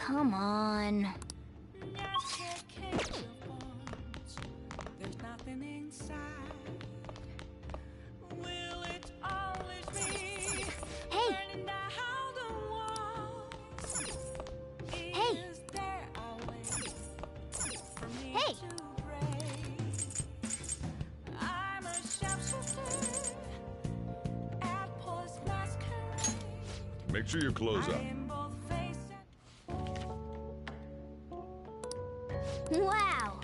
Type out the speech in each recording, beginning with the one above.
come on. There's nothing inside. Will it always be burning down the walls? Is there a way for me to break? I'm a sharpshooter at Paul's Masquerade. Make sure your clothes up. Wow!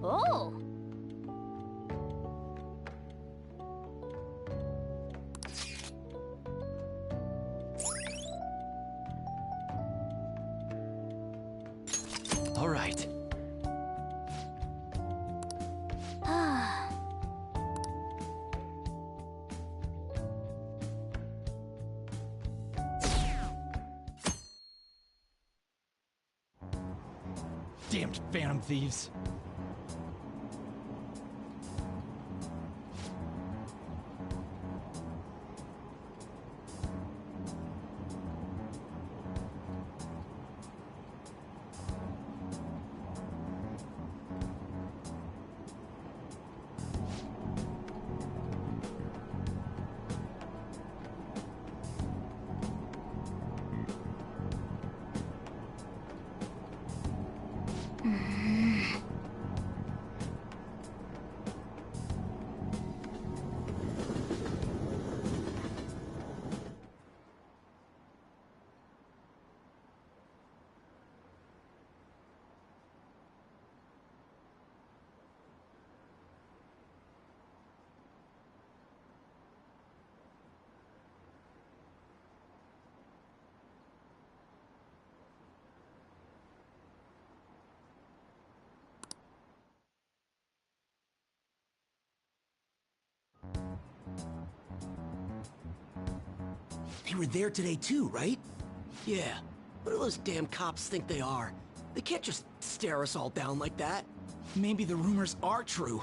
Oh! All right. Damned phantom thieves. They were there today too, right? Yeah. What do those damn cops think they are? They can't just stare us all down like that. Maybe the rumors are true.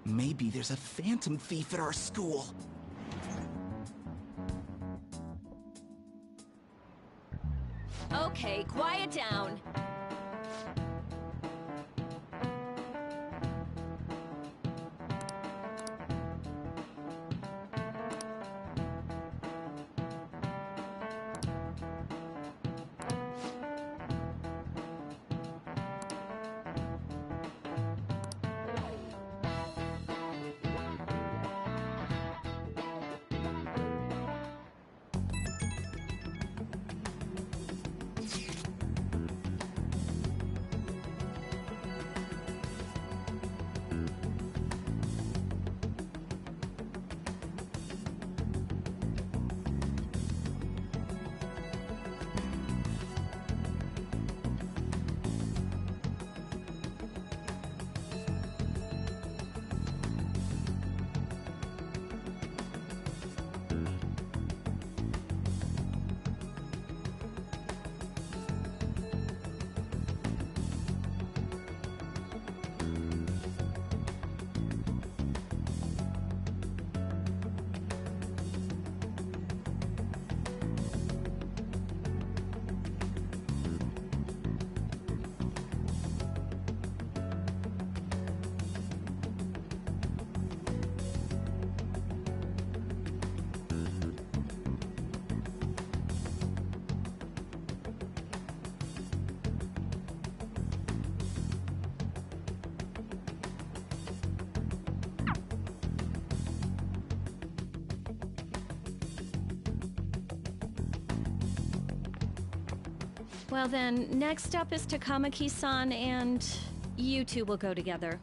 Maybe there's a phantom thief at our school. Okay, quiet down. Well then, next up is Takamaki-san, and you two will go together.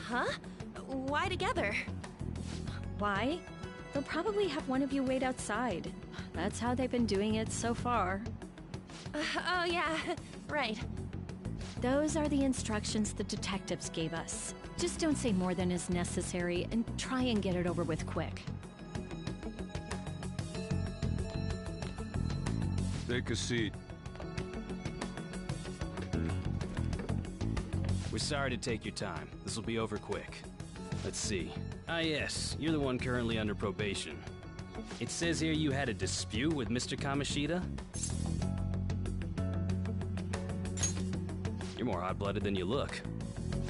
Huh? Why together? Why? They'll probably have one of you wait outside. That's how they've been doing it so far. Oh yeah, right. Those are the instructions the detectives gave us. Just don't say more than is necessary, and try and get it over with quick. Take a seat. We're sorry to take your time. This will be over quick. Let's see. Ah yes, you're the one currently under probation. It says here you had a dispute with Mr. Kamoshida? You're more hot-blooded than you look.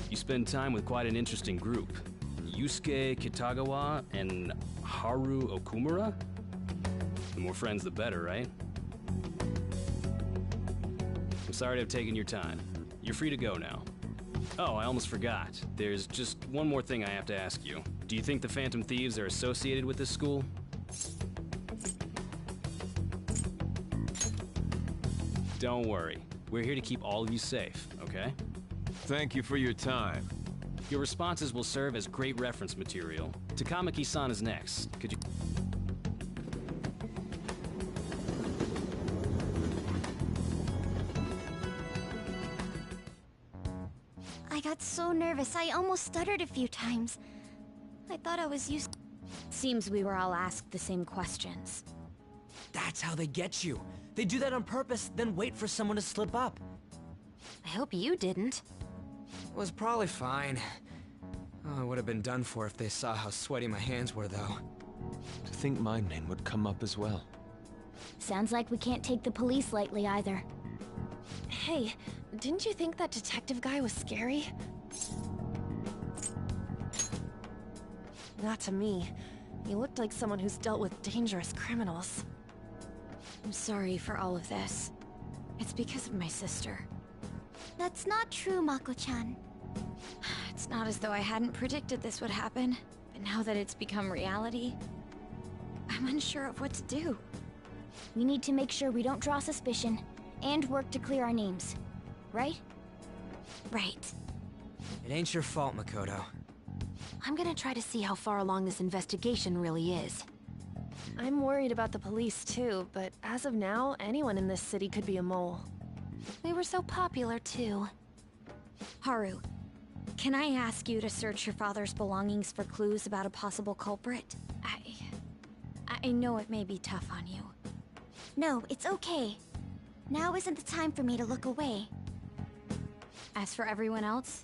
You spend time with quite an interesting group. Yusuke Kitagawa and Haru Okumura? The more friends, the better, right? I'm sorry to have taken your time. You're free to go now. Oh, I almost forgot. There's just one more thing I have to ask you. Do you think the Phantom Thieves are associated with this school? Don't worry. We're here to keep all of you safe, okay? Thank you for your time. Your responses will serve as great reference material. Takamaki-san is next. Could you... I got so nervous, I almost stuttered a few times. I thought I was used. Seems we were all asked the same questions. That's how they get you. They do that on purpose, then wait for someone to slip up. I hope you didn't. It was probably fine. Oh, I would have been done for if they saw how sweaty my hands were, though. To think my name would come up as well. Sounds like we can't take the police lightly either. Hey, didn't you think that detective guy was scary? Not to me. He looked like someone who's dealt with dangerous criminals. I'm sorry for all of this. It's because of my sister. That's not true, Mako-chan. It's not as though I hadn't predicted this would happen, but now that it's become reality, I'm unsure of what to do. We need to make sure we don't draw suspicion, and work to clear our names. Right? Right. It ain't your fault, Makoto. I'm gonna try to see how far along this investigation really is. I'm worried about the police too, but as of now, anyone in this city could be a mole. We were so popular, too. Haru, can I ask you to search your father's belongings for clues about a possible culprit? I know it may be tough on you. No, it's okay. Now isn't the time for me to look away. As for everyone else,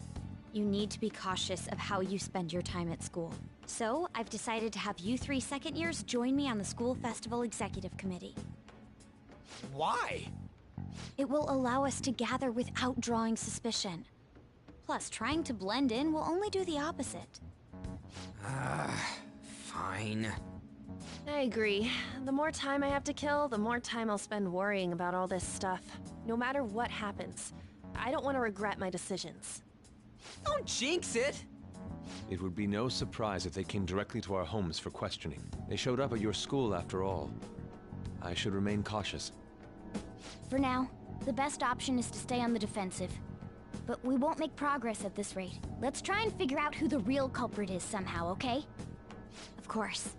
you need to be cautious of how you spend your time at school. So, I've decided to have you 3 second years join me on the School Festival Executive Committee. Why? It will allow us to gather without drawing suspicion. Plus, trying to blend in will only do the opposite. Fine. I agree. The more time I have to kill, the more time I'll spend worrying about all this stuff. No matter what happens. I don't want to regret my decisions. Don't jinx it! It would be no surprise if they came directly to our homes for questioning. They showed up at your school after all. I should remain cautious. For now, the best option is to stay on the defensive. But we won't make progress at this rate. Let's try and figure out who the real culprit is somehow, okay? Of course.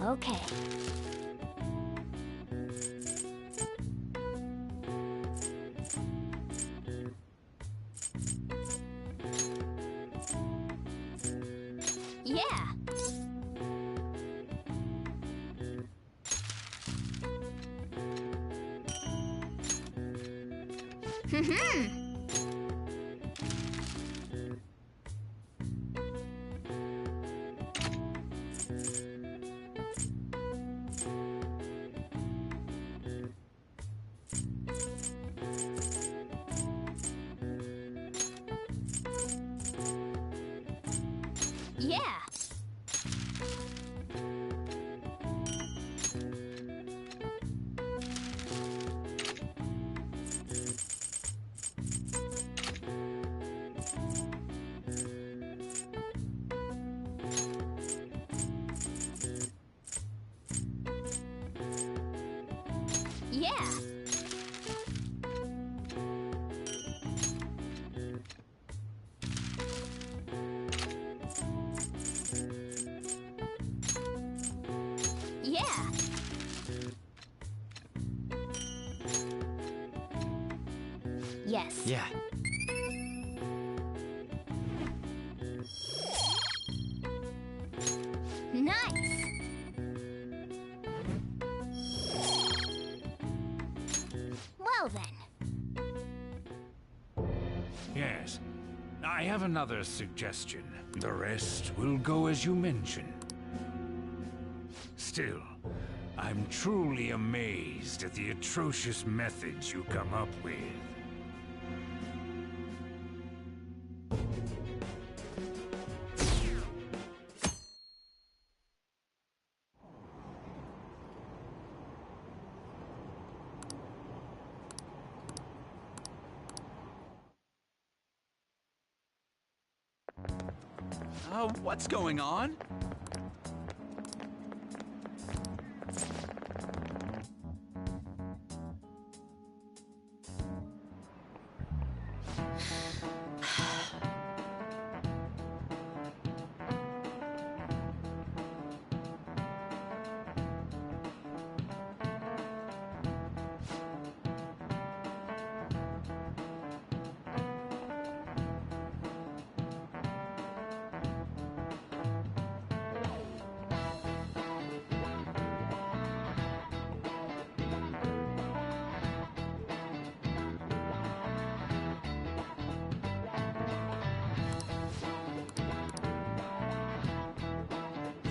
Okay. Yeah. Yeah. Yeah! Yeah! Yes. Yeah. Nice! Well then. Yes. I have another suggestion. The rest will go as you mention. Still, I'm truly amazed at the atrocious methods you come up with. What's going on?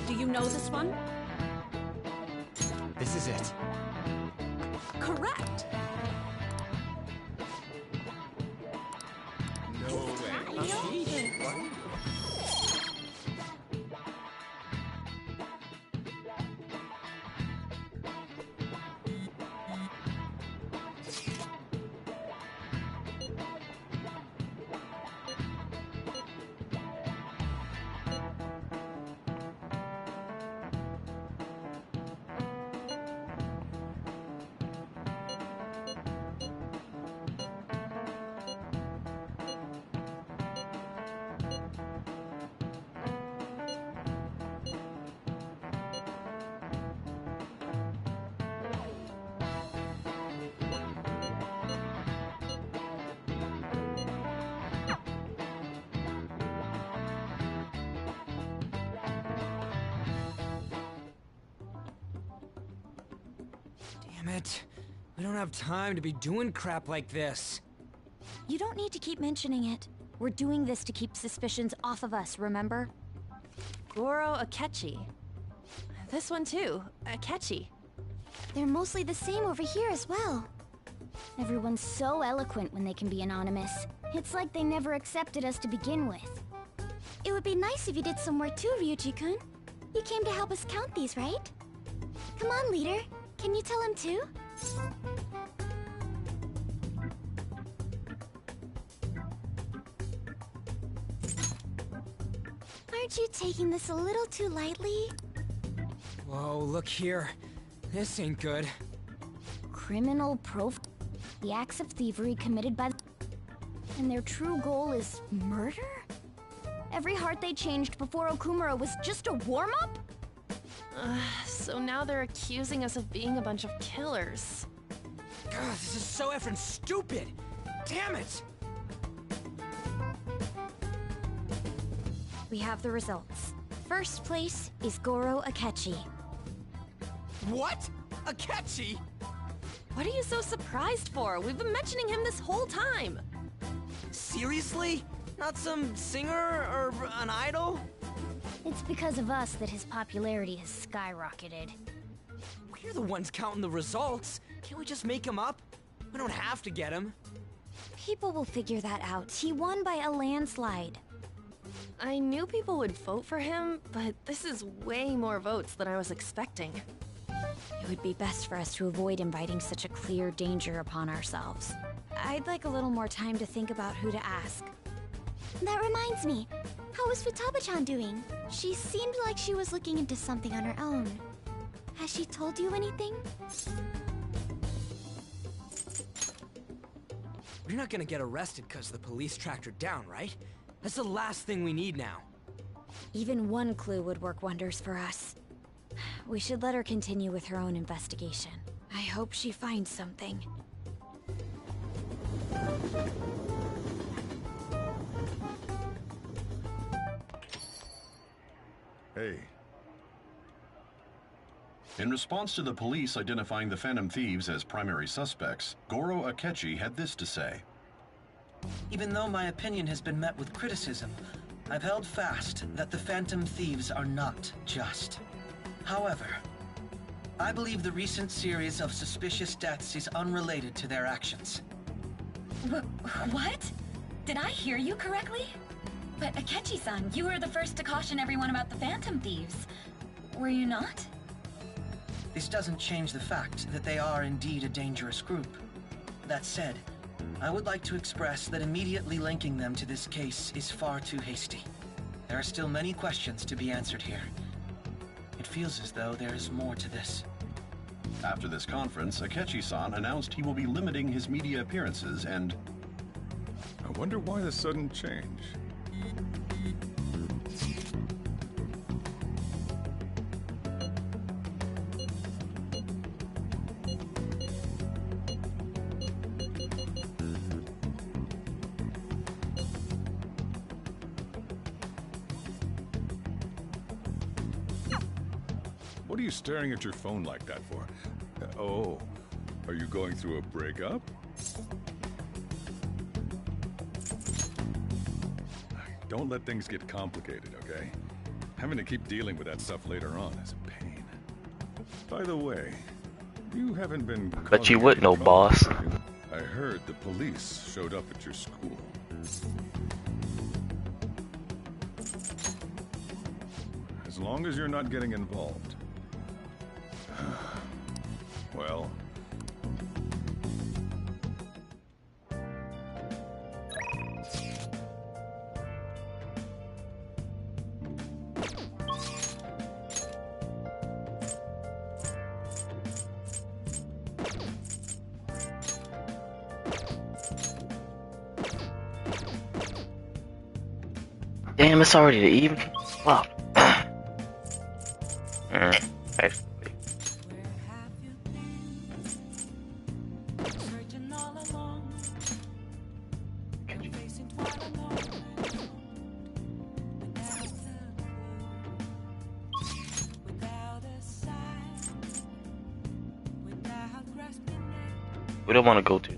Do you know this one? This is it. Correct. No way. Damn it. We don't have time to be doing crap like this. You don't need to keep mentioning it. We're doing this to keep suspicions off of us, remember? Goro Akechi. This one too, Akechi. They're mostly the same over here as well. Everyone's so eloquent when they can be anonymous. It's like they never accepted us to begin with. It would be nice if you did some work too, Ryuji-kun. You came to help us count these, right? Come on, leader. Can you tell him too? Aren't you taking this a little too lightly? Whoa, look here. This ain't good. Criminal the acts of thievery committed by and their true goal is murder? Every heart they changed before Okumura was just a warm-up? So now they're accusing us of being a bunch of killers. God, this is so effing stupid! Damn it! We have the results. First place is Goro Akechi. What? Akechi? What are you so surprised for? We've been mentioning him this whole time. Seriously? Not some singer or an idol? It's because of us that his popularity has skyrocketed. We're the ones counting the results. Can't we just make him up? We don't have to get him. People will figure that out. He won by a landslide. I knew people would vote for him, but this is way more votes than I was expecting. It would be best for us to avoid inviting such a clear danger upon ourselves. I'd like a little more time to think about who to ask. That reminds me. How is Futaba-chan doing? She seemed like she was looking into something on her own. Has she told you anything? We're not gonna get arrested because the police tracked her down, right? That's the last thing we need now. Even one clue would work wonders for us. We should let her continue with her own investigation. I hope she finds something. Hey. In response to the police identifying the Phantom Thieves as primary suspects, Goro Akechi had this to say. Even though my opinion has been met with criticism, I've held fast that the Phantom Thieves are not just. However, I believe the recent series of suspicious deaths is unrelated to their actions. What? Did I hear you correctly? But Akechi-san, you were the first to caution everyone about the Phantom Thieves. Were you not? This doesn't change the fact that they are indeed a dangerous group. That said, I would like to express that immediately linking them to this case is far too hasty. There are still many questions to be answered here. It feels as though there is more to this. After this conference, Akechi-san announced he will be limiting his media appearances and... I wonder why the sudden change. What are you staring at your phone like that for? Oh, are you going through a breakup? Don't let things get complicated, okay? Having to keep dealing with that stuff later on is a pain. By the way, you haven't been... Bet you would know, boss. I heard the police showed up at your school. As long as you're not getting involved. Well... Damn, it's already the evening. Wow. Actually. We don't want to go to.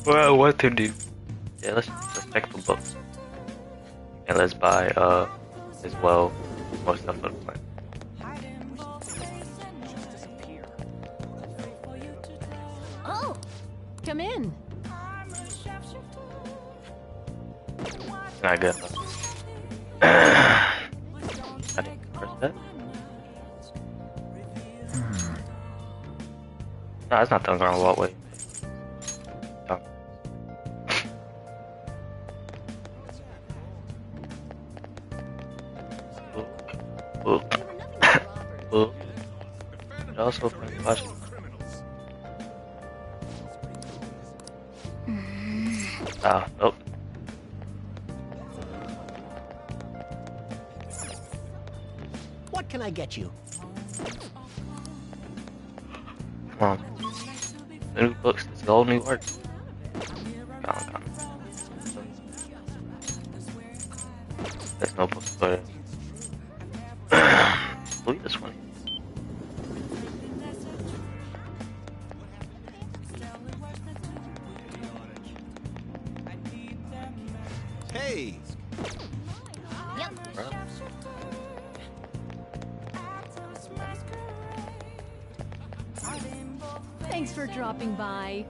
Well, what to do? Yeah, let's check the books. And let's buy, as well, more stuff for the plan. Oh! Come in! Not good enough. I didn't press that. No, it's not done the wrong way. Also watch. Ah, nope. What can I get you? Come on. The new books, it's all new art. Come. There's no books, but look at this one. Hey! Yep. Thanks for dropping by.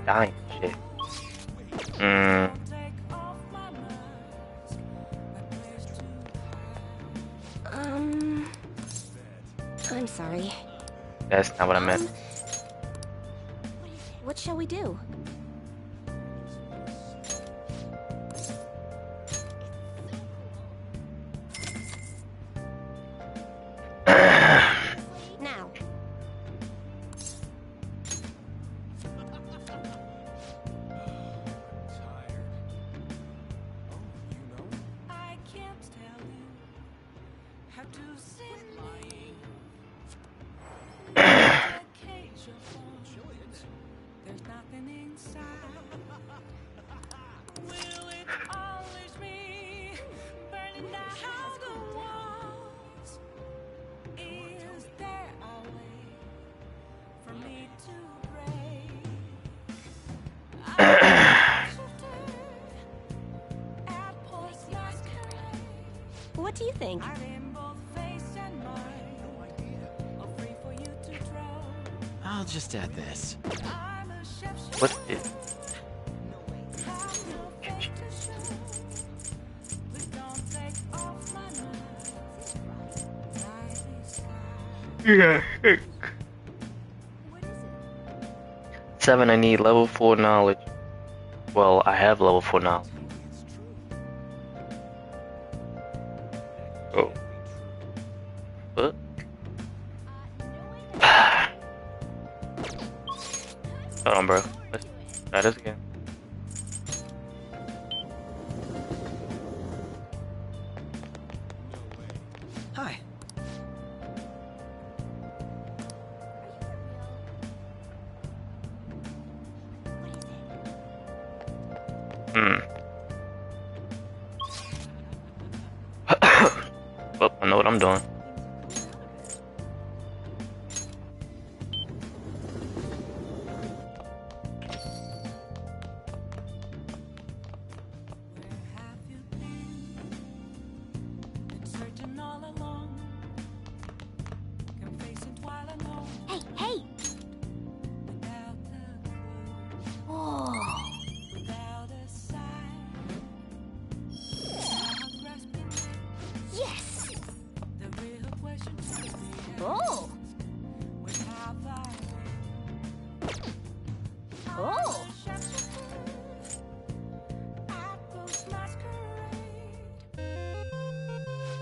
Dying shit. I'm sorry. That's not what I meant. What shall we do? there's nothing inside. Will it always be burning down the walls? Is there a way for me to break? What do you think? I'll just add this. What is... Yeah. 7, I need level 4 knowledge. Well, I have level 4 knowledge. Oh. What? Hold on, bro. Let's try this again. Hi. Well, I know what I'm doing. Hey, hey! Oh. Yes! Oh! Oh!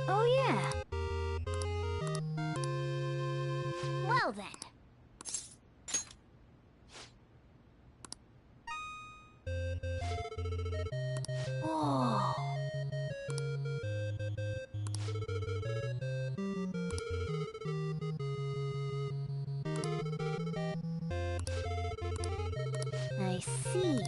Oh, yeah. Well then. Oh. I see.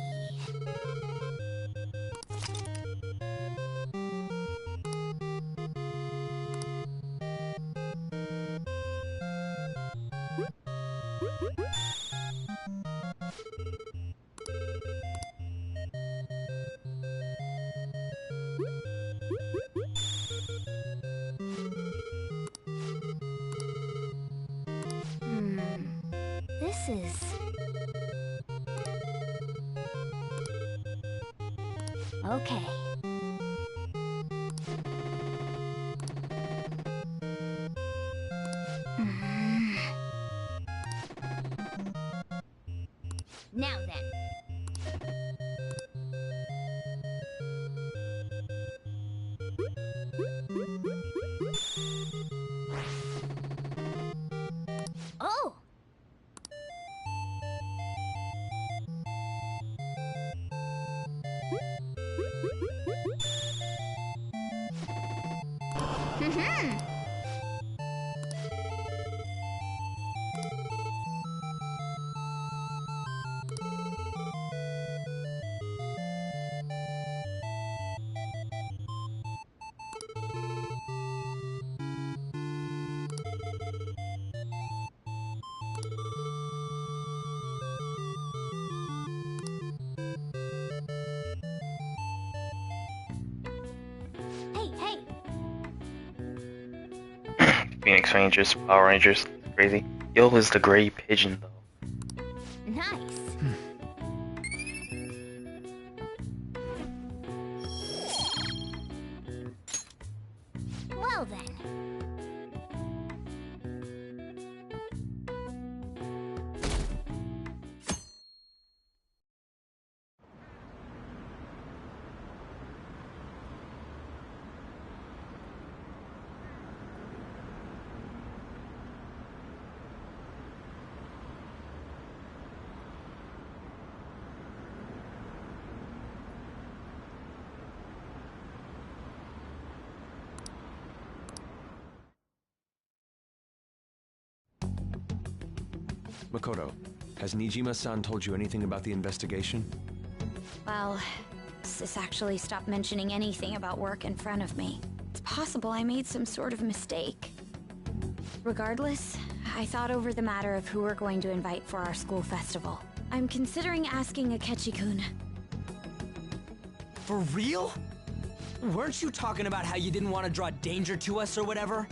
This is... Okay. Now then. Oh! Hey, hey! Phoenix Rangers, Power Rangers, crazy. Yo is the gray pigeon though. Nice. Well then. Makoto, Has Nijima-san told you anything about the investigation? Well, Sis actually stopped mentioning anything about work in front of me. It's possible I made some sort of mistake. Regardless, I thought over the matter of who we're going to invite for our school festival. I'm considering asking Akechi-kun. For real? Weren't you talking about how you didn't want to draw danger to us or whatever?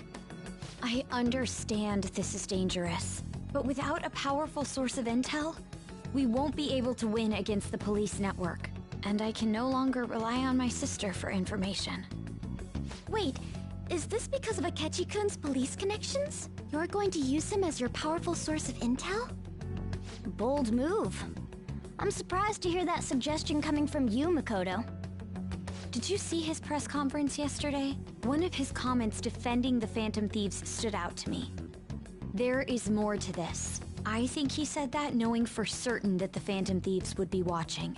I understand this is dangerous, but without a powerful source of intel, we won't be able to win against the police network. And I can no longer rely on my sister for information. Wait, is this because of Akechi-kun's police connections? You're going to use him as your powerful source of intel? Bold move. I'm surprised to hear that suggestion coming from you, Makoto. Did you see his press conference yesterday? One of his comments defending the Phantom Thieves stood out to me. There is more to this. I think he said that knowing for certain that the Phantom Thieves would be watching.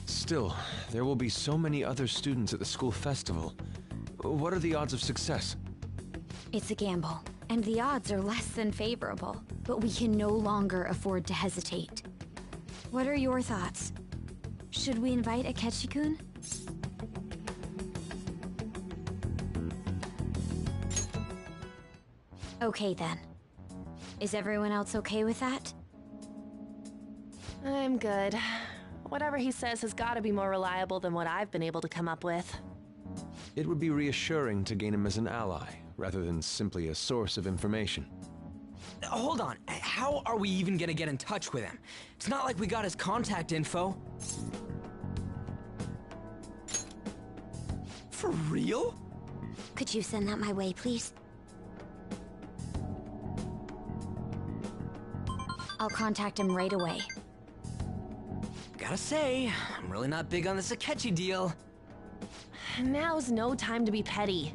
Still, there will be so many other students at the school festival. What are the odds of success? It's a gamble, and the odds are less than favorable, but we can no longer afford to hesitate. What are your thoughts? Should we invite Akechi-kun? Okay then. Is everyone else okay with that? I'm good. Whatever he says has got to be more reliable than what I've been able to come up with. It would be reassuring to gain him as an ally, rather than simply a source of information. Hold on, how are we even gonna get in touch with him? It's not like we got his contact info. For real? Could you send that my way, please? I'll contact him right away. Gotta say, I'm really not big on this Akechi deal. Now's no time to be petty.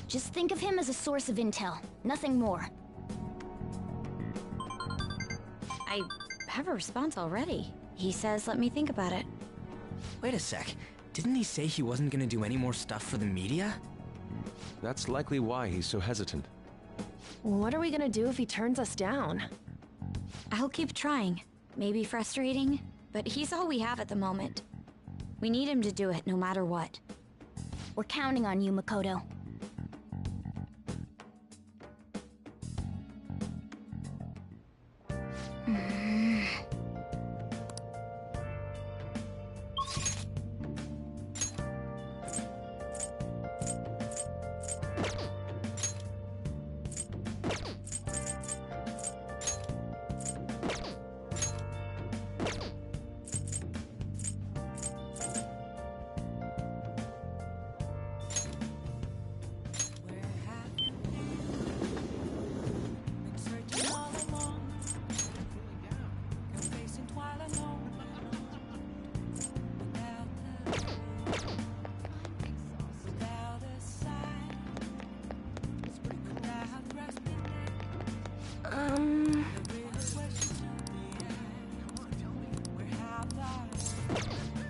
Just think of him as a source of intel, nothing more. I have a response already. He says let me think about it. Wait a sec, didn't he say he wasn't gonna do any more stuff for the media? That's likely why he's so hesitant. What are we gonna do if he turns us down? I'll keep trying. Maybe frustrating, but he's all we have at the moment. We need him to do it no matter what. We're counting on you, Makoto.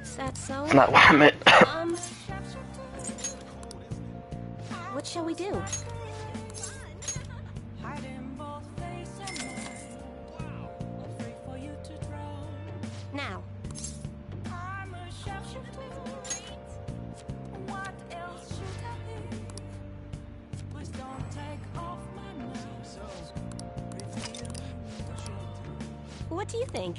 Is that so? That's not what I meant. What shall we do? Now. What do you think?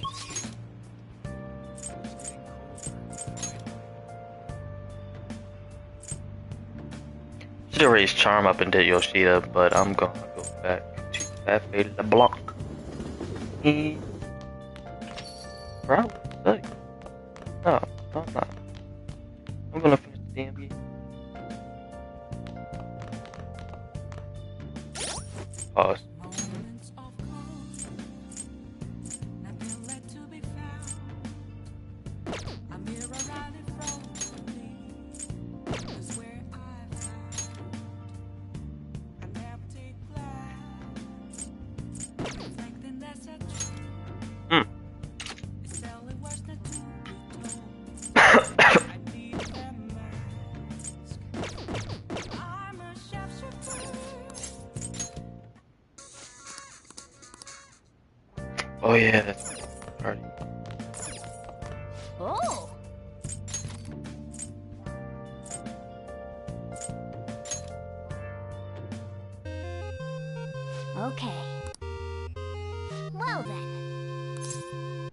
Should have raised Charm up and did Yoshida, but I'm gonna go back to Cafe LeBlanc. Probably. No, I'm not. I'm gonna finish the DMV. Pause. Oh yeah, that's party. Oh! Okay. Well then.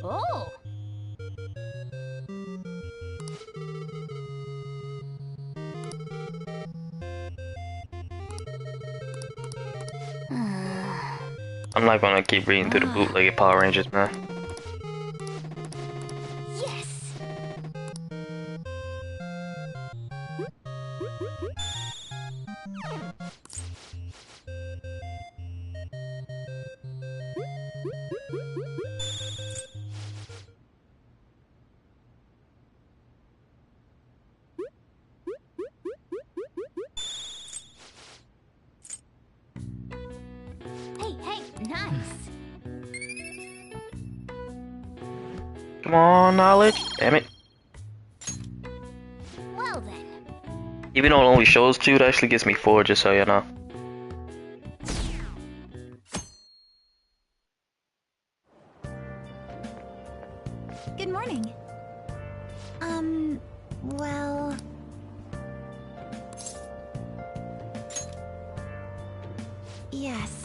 Oh! I'm not gonna keep reading through the bootlegged Power Rangers, man. Yes! Hey, hey, nice. Come on, knowledge. Damn it. Well then. Even though it only shows 2, it actually gets me 4, just so you know. Good morning. Well... Yes.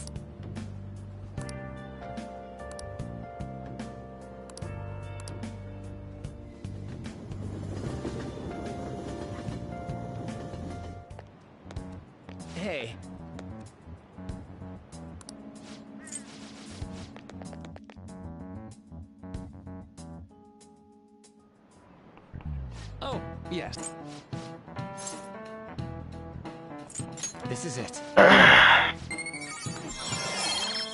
Hey. Oh, yes. This is it.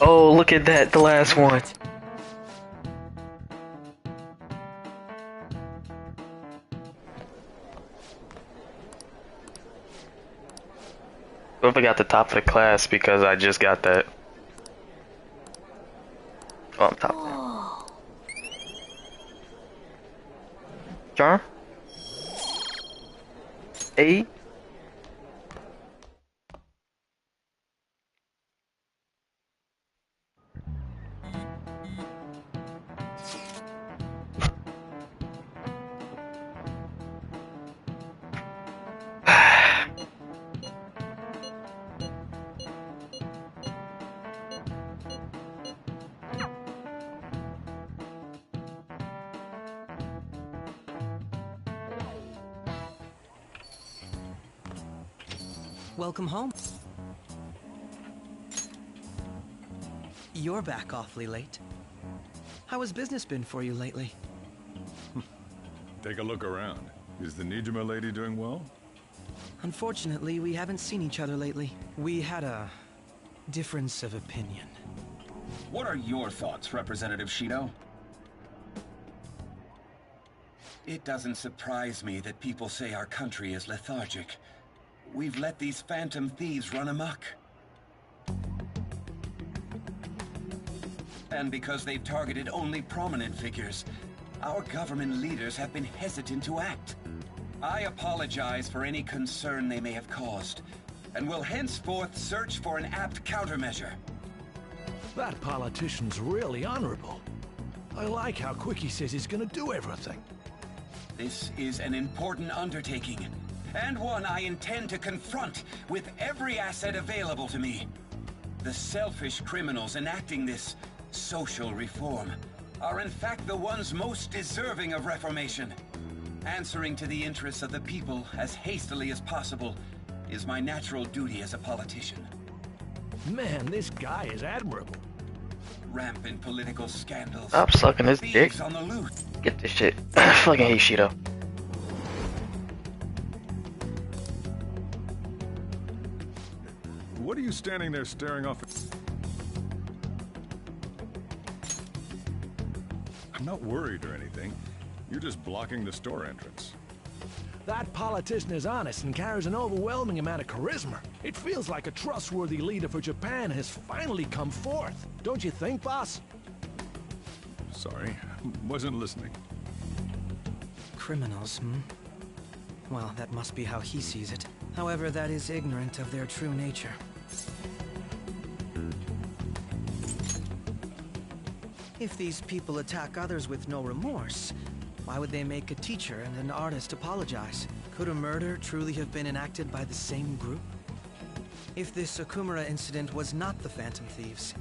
Oh, look at that, the last one. Whoever got the top of the class because I just got that. Oh, I'm top. Charm? 8? Welcome home. You're back awfully late. How has business been for you lately? Take a look around. Is the Nijima lady doing well? Unfortunately, we haven't seen each other lately. We had a difference of opinion. What are your thoughts, Representative Shido? It doesn't surprise me that people say our country is lethargic. We've let these phantom thieves run amok. And because they've targeted only prominent figures, our government leaders have been hesitant to act. I apologize for any concern they may have caused, and will henceforth search for an apt countermeasure. That politician's really honorable. I like how quick he says he's gonna do everything. This is an important undertaking, and one I intend to confront with every asset available to me. The selfish criminals enacting this social reform are in fact the ones most deserving of reformation. Answering to the interests of the people as hastily as possible is my natural duty as a politician. Man, this guy is admirable. Rampant political scandals. Stop sucking his dick. Thieves on the loose. Get this shit. I fucking hate Shido. What are you standing there staring off? I'm not worried or anything. You're just blocking the store entrance. That politician is honest and carries an overwhelming amount of charisma. It feels like a trustworthy leader for Japan has finally come forth. Don't you think, boss? Sorry, wasn't listening. Criminals, hmm? Well, that must be how he sees it. However, that is ignorant of their true nature. If these people attack others with no remorse, why would they make a teacher and an artist apologize? Could a murder truly have been enacted by the same group? If this Okumura incident was not the Phantom Thieves,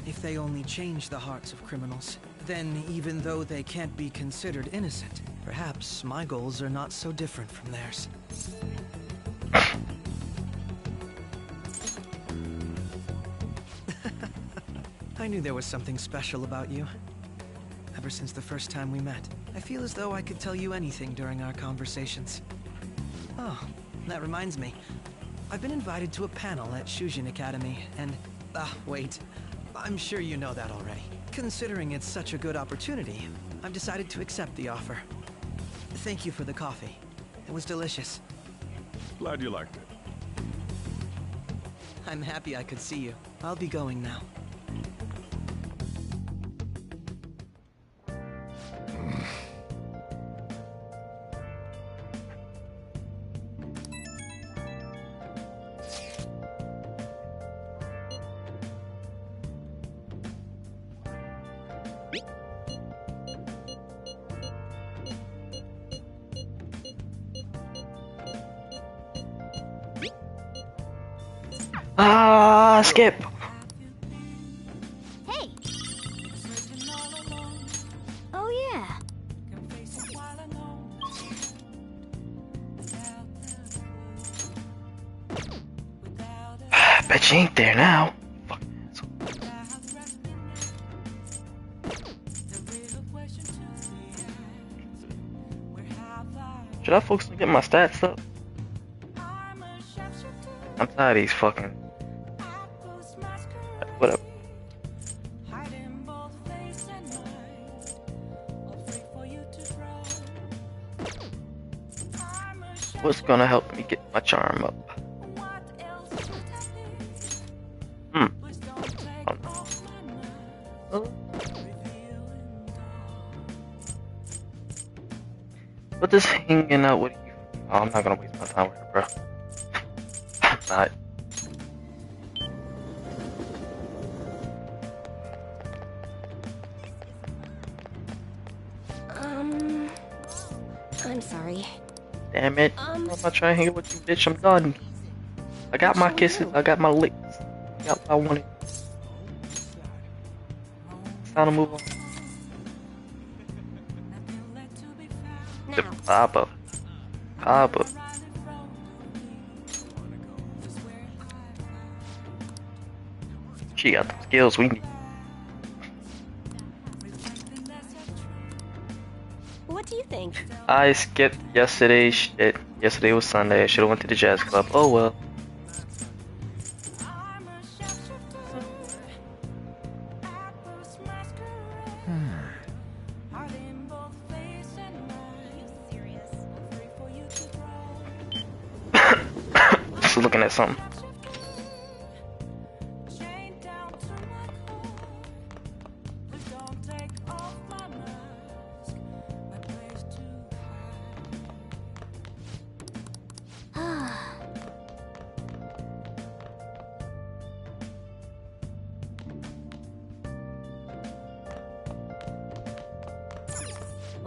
if they only changed the hearts of criminals, then even though they can't be considered innocent, perhaps my goals are not so different from theirs. I knew there was something special about you. Ever since the first time we met, I feel as though I could tell you anything during our conversations. Oh, that reminds me. I've been invited to a panel at Shujin Academy, and... wait. I'm sure you know that already. Considering it's such a good opportunity, I've decided to accept the offer. Thank you for the coffee. It was delicious. Glad you liked it. I'm happy I could see you. I'll be going now. Skip! Hey! Oh yeah! Bet you ain't there now. Fuck. Should I focus on getting my stats up? I'm tired of these fucking... Whatever. What's gonna help me get my charm up? What is hanging out with you? Oh, I'm not gonna waste my time with it, bro. I'm not. I'm sorry. Damn it. I'm not trying to hang out with you, bitch. I'm done. I got my kisses. I got my licks. I got what I wanted. It's time to move on. The Papa. Papa. She got the skills we need. What do you think? I skipped yesterday's shit. Yesterday was Sunday. I should have went to the jazz club. Oh well. Just looking at something.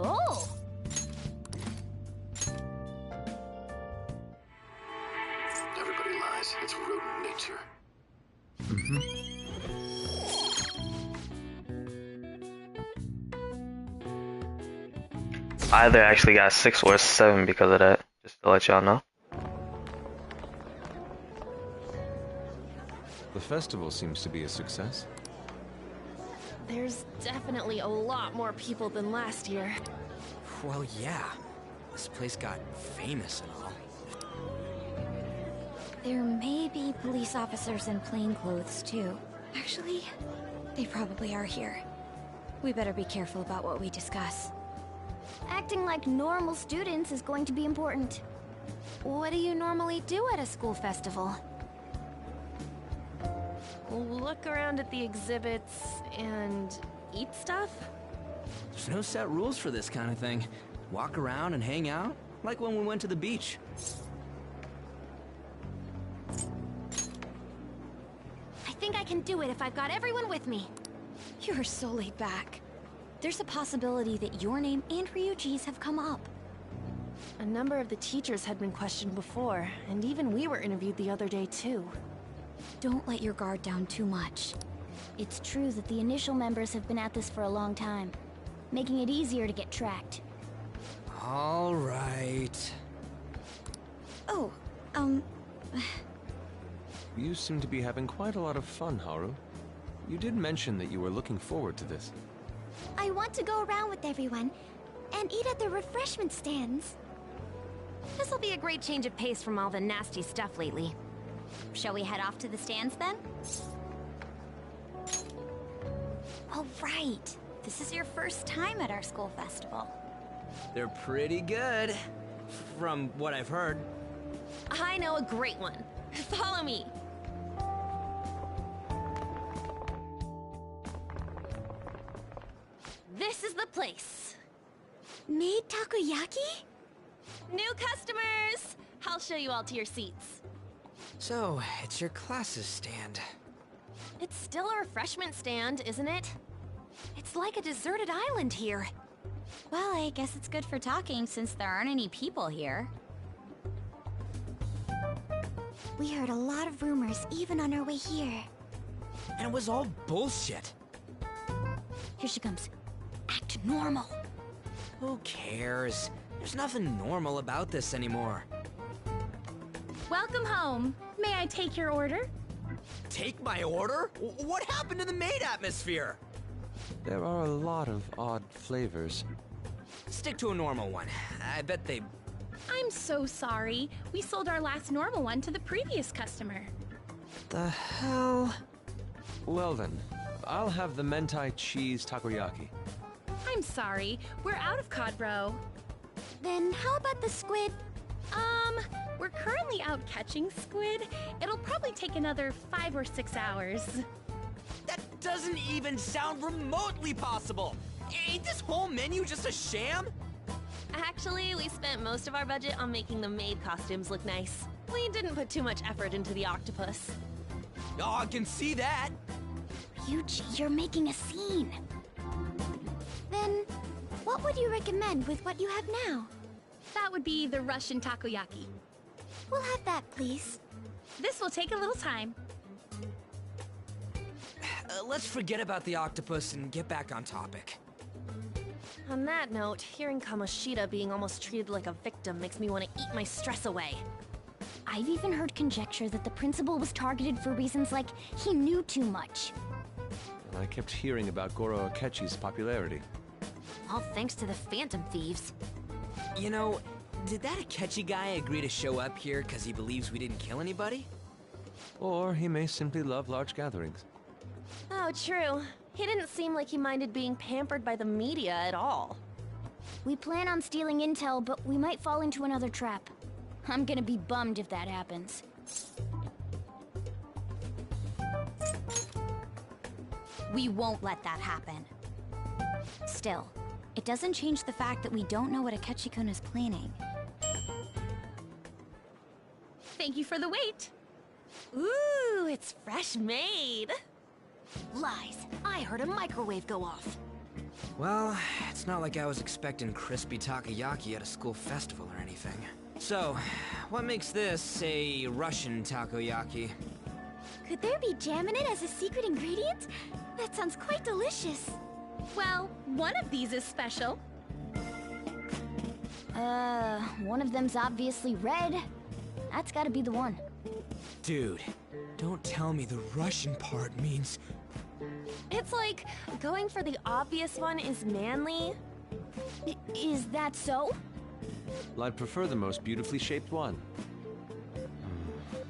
Oh! Everybody lies. It's rodent nature. I either actually got 6 or 7 because of that. Just to let y'all know. The festival seems to be a success. There's definitely a lot more people than last year. Well, yeah. This place got famous and all. There may be police officers in plainclothes, too. Actually, they probably are here. We better be careful about what we discuss. Acting like normal students is going to be important. What do you normally do at a school festival? Look around at the exhibits and eat stuff? There's no set rules for this kind of thing. Walk around and hang out. like when we went to the beach. I think I can do it if I've got everyone with me. You're so laid back. There's a possibility that your name and Ryuji's have come up. A number of the teachers had been questioned before, and even we were interviewed the other day too. Don't let your guard down too much. It's true that the initial members have been at this for a long time, making it easier to get tracked. All right. Oh, You seem to be having quite a lot of fun, Haru. You did mention that you were looking forward to this. I want to go around with everyone and eat at the refreshment stands. This'll be a great change of pace from all the nasty stuff lately. Shall we head off to the stands then? All right. This is your first time at our school festival. They're pretty good, from what I've heard. I know a great one. Follow me. This is the place. Made takoyaki? New customers! I'll show you all to your seats. So, it's your class's stand. It's still a refreshment stand, isn't it? It's like a deserted island here. Well, I guess it's good for talking since there aren't any people here. We heard a lot of rumors even on our way here. And it was all bullshit. Here she comes. Act normal. Who cares? There's nothing normal about this anymore. Welcome home. May I take your order? Take my order? What happened to the maid atmosphere? There are a lot of odd flavors. Stick to a normal one. I bet they... I'm so sorry. We sold our last normal one to the previous customer. The hell? Well then, I'll have the mentai cheese takoyaki. I'm sorry. We're out of cod roe. Then how about the squid? We're currently out catching squid. It'll probably take another 5 or 6 hours. That doesn't even sound remotely possible! Ain't this whole menu just a sham? Actually, we spent most of our budget on making the maid costumes look nice. We didn't put too much effort into the octopus. Oh, I can see that! Ryuji, you're making a scene. Then, what would you recommend with what you have now? That would be the Russian takoyaki. We'll have that, please. This will take a little time. Let's forget about the octopus and get back on topic. On that note, hearing Kamoshida being almost treated like a victim makes me want to eat my stress away. I've even heard conjecture that the principal was targeted for reasons like he knew too much. And I kept hearing about Goro Akechi's popularity. All thanks to the Phantom Thieves. You know, did that Akechi guy agree to show up here because he believes we didn't kill anybody? Or he may simply love large gatherings. Oh, true. He didn't seem like he minded being pampered by the media at all. We plan on stealing intel, but we might fall into another trap. I'm gonna be bummed if that happens. We won't let that happen. Still, it doesn't change the fact that we don't know what Akechi-kun is planning. Thank you for the wait. Ooh, it's fresh made. Lies. I heard a microwave go off. Well, it's not like I was expecting crispy takoyaki at a school festival or anything. So, what makes this a Russian takoyaki? Could there be jam in it as a secret ingredient? That sounds quite delicious. Well, one of these is special. One of them's obviously red. That's gotta be the one. Dude, don't tell me the Russian part means... It's like going for the obvious one is manly. Is that so? Well, I'd prefer the most beautifully shaped one.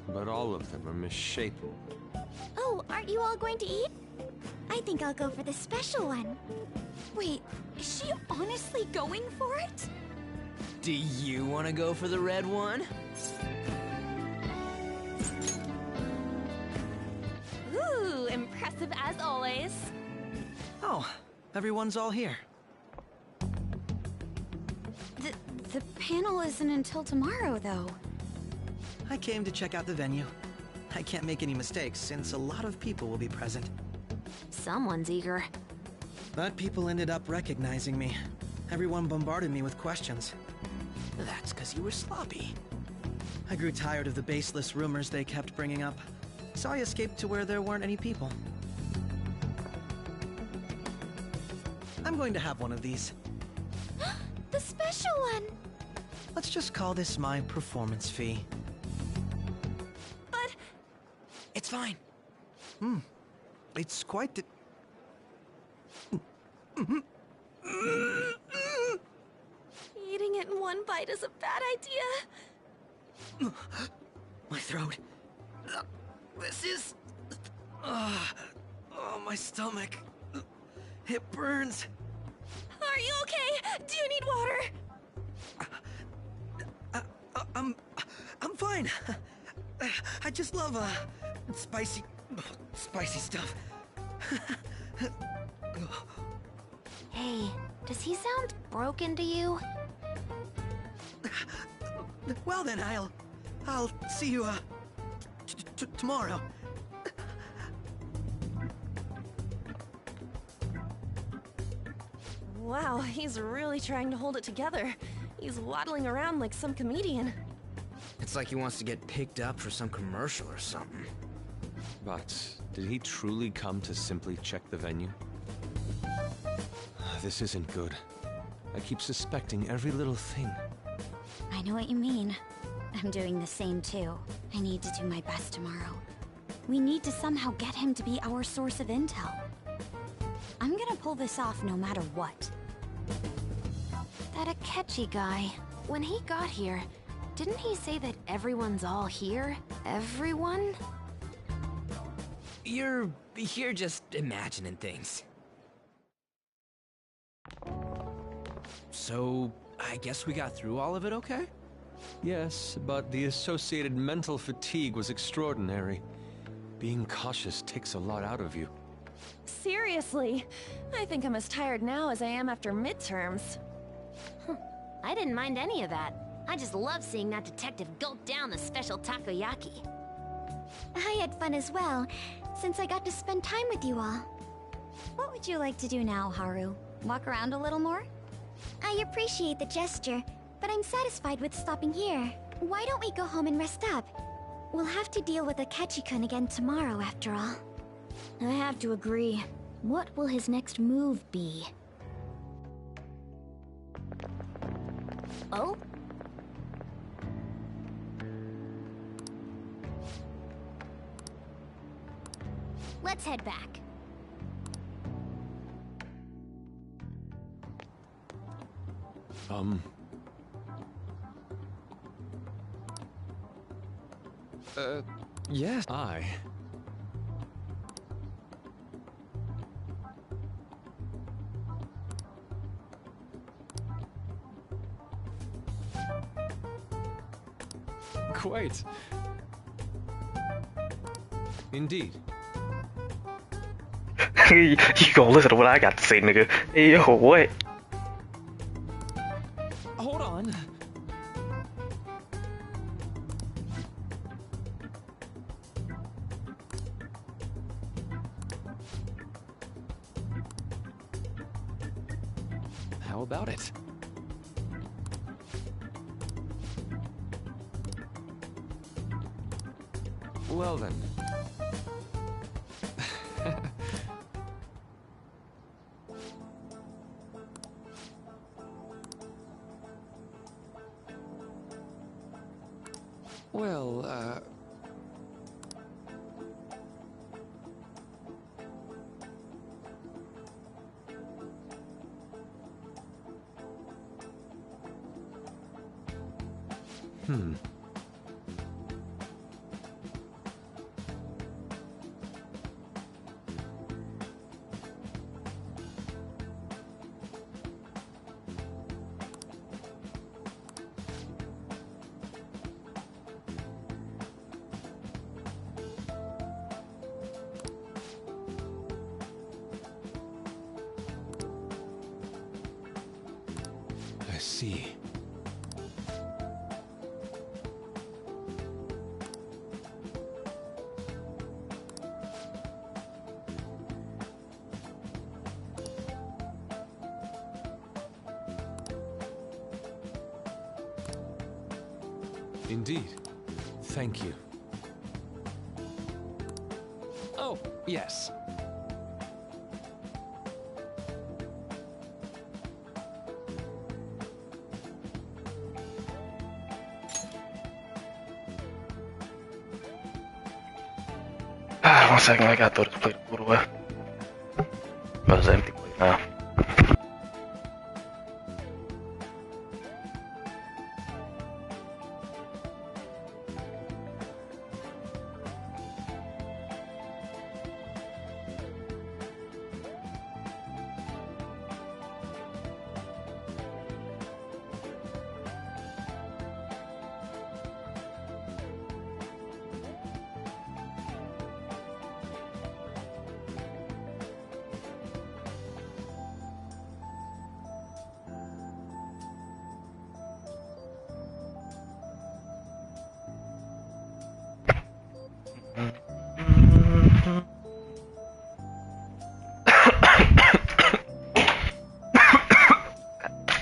But all of them are misshapen. Oh, aren't you all going to eat? I think I'll go for the special one. Wait, is she honestly going for it? Do you want to go for the red one? Ooh, impressive as always. Oh, everyone's all here. The panel isn't until tomorrow, though. I came to check out the venue. I can't make any mistakes since a lot of people will be present. Someone's eager. But people ended up recognizing me. Everyone bombarded me with questions. That's because you were sloppy. I grew tired of the baseless rumors they kept bringing up, so I escaped to where there weren't any people. I'm going to have one of these. The special one! Let's just call this my performance fee. But... It's fine. It's quite the... Eating it in one bite is a bad idea. My throat. This is... oh, my stomach. It burns. Are you okay? Do you need water? I'm fine. I just love, spicy stuff. Hey, does he sound broken to you? Well then, I'll see you, tomorrow. Wow, he's really trying to hold it together. He's waddling around like some comedian. It's like he wants to get picked up for some commercial or something. But did he truly come to simply check the venue? This isn't good. I keep suspecting every little thing. I know what you mean. I'm doing the same too. I need to do my best tomorrow. We need to somehow get him to be our source of intel. I'm gonna pull this off no matter what. That Akechi guy, when he got here, didn't he say that everyone's all here? Everyone? You're just imagining things. So, I guess we got through all of it okay? Yes, but the associated mental fatigue was extraordinary. Being cautious takes a lot out of you. Seriously, I think I'm as tired now as I am after midterms. I didn't mind any of that. I just love seeing that detective gulp down the special takoyaki. I had fun as well, since I got to spend time with you all. What would you like to do now, Haru? Walk around a little more? I appreciate the gesture, but I'm satisfied with stopping here. Why don't we go home and rest up? We'll have to deal with Akechi-kun again tomorrow, after all. I have to agree. What will his next move be? Oh? Let's head back. Yes. I... Quite. Indeed. You gonna listen to what I got to say, nigga. Hey, yo, what? Hold on. How about it? Well then. Well, I see. Indeed. Thank you. Oh, yes. One second, I gotta throw this plate of food away. Oh, it's an empty plate now.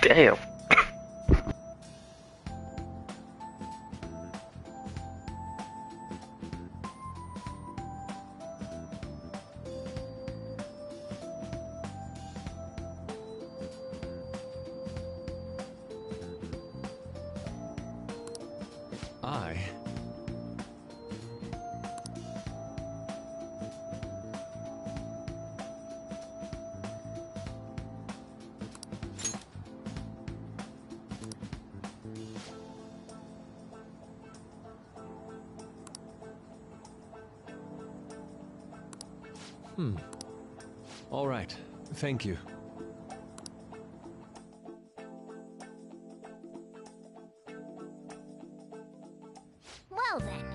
Damn. All right. Thank you. Well then.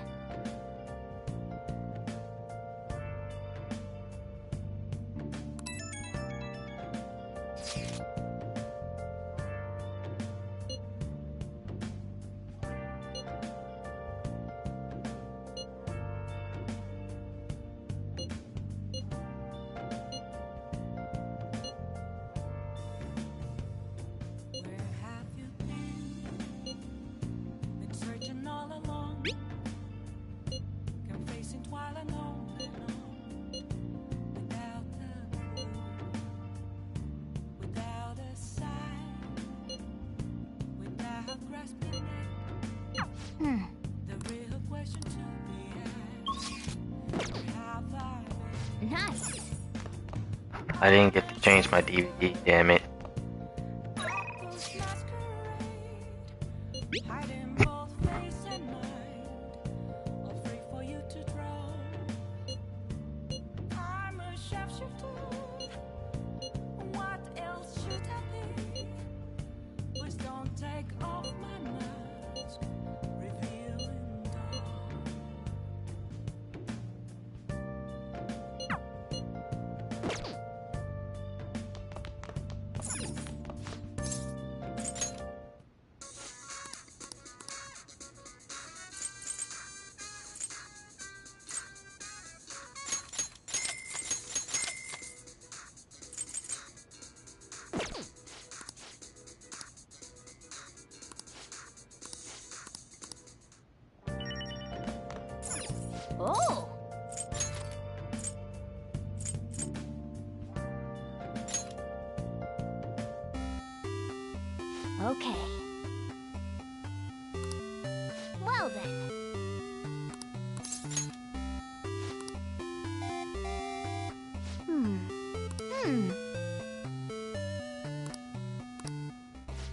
Nice. I didn't get to change my DVD, damn it. Oh! Okay. Well then.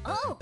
Oh!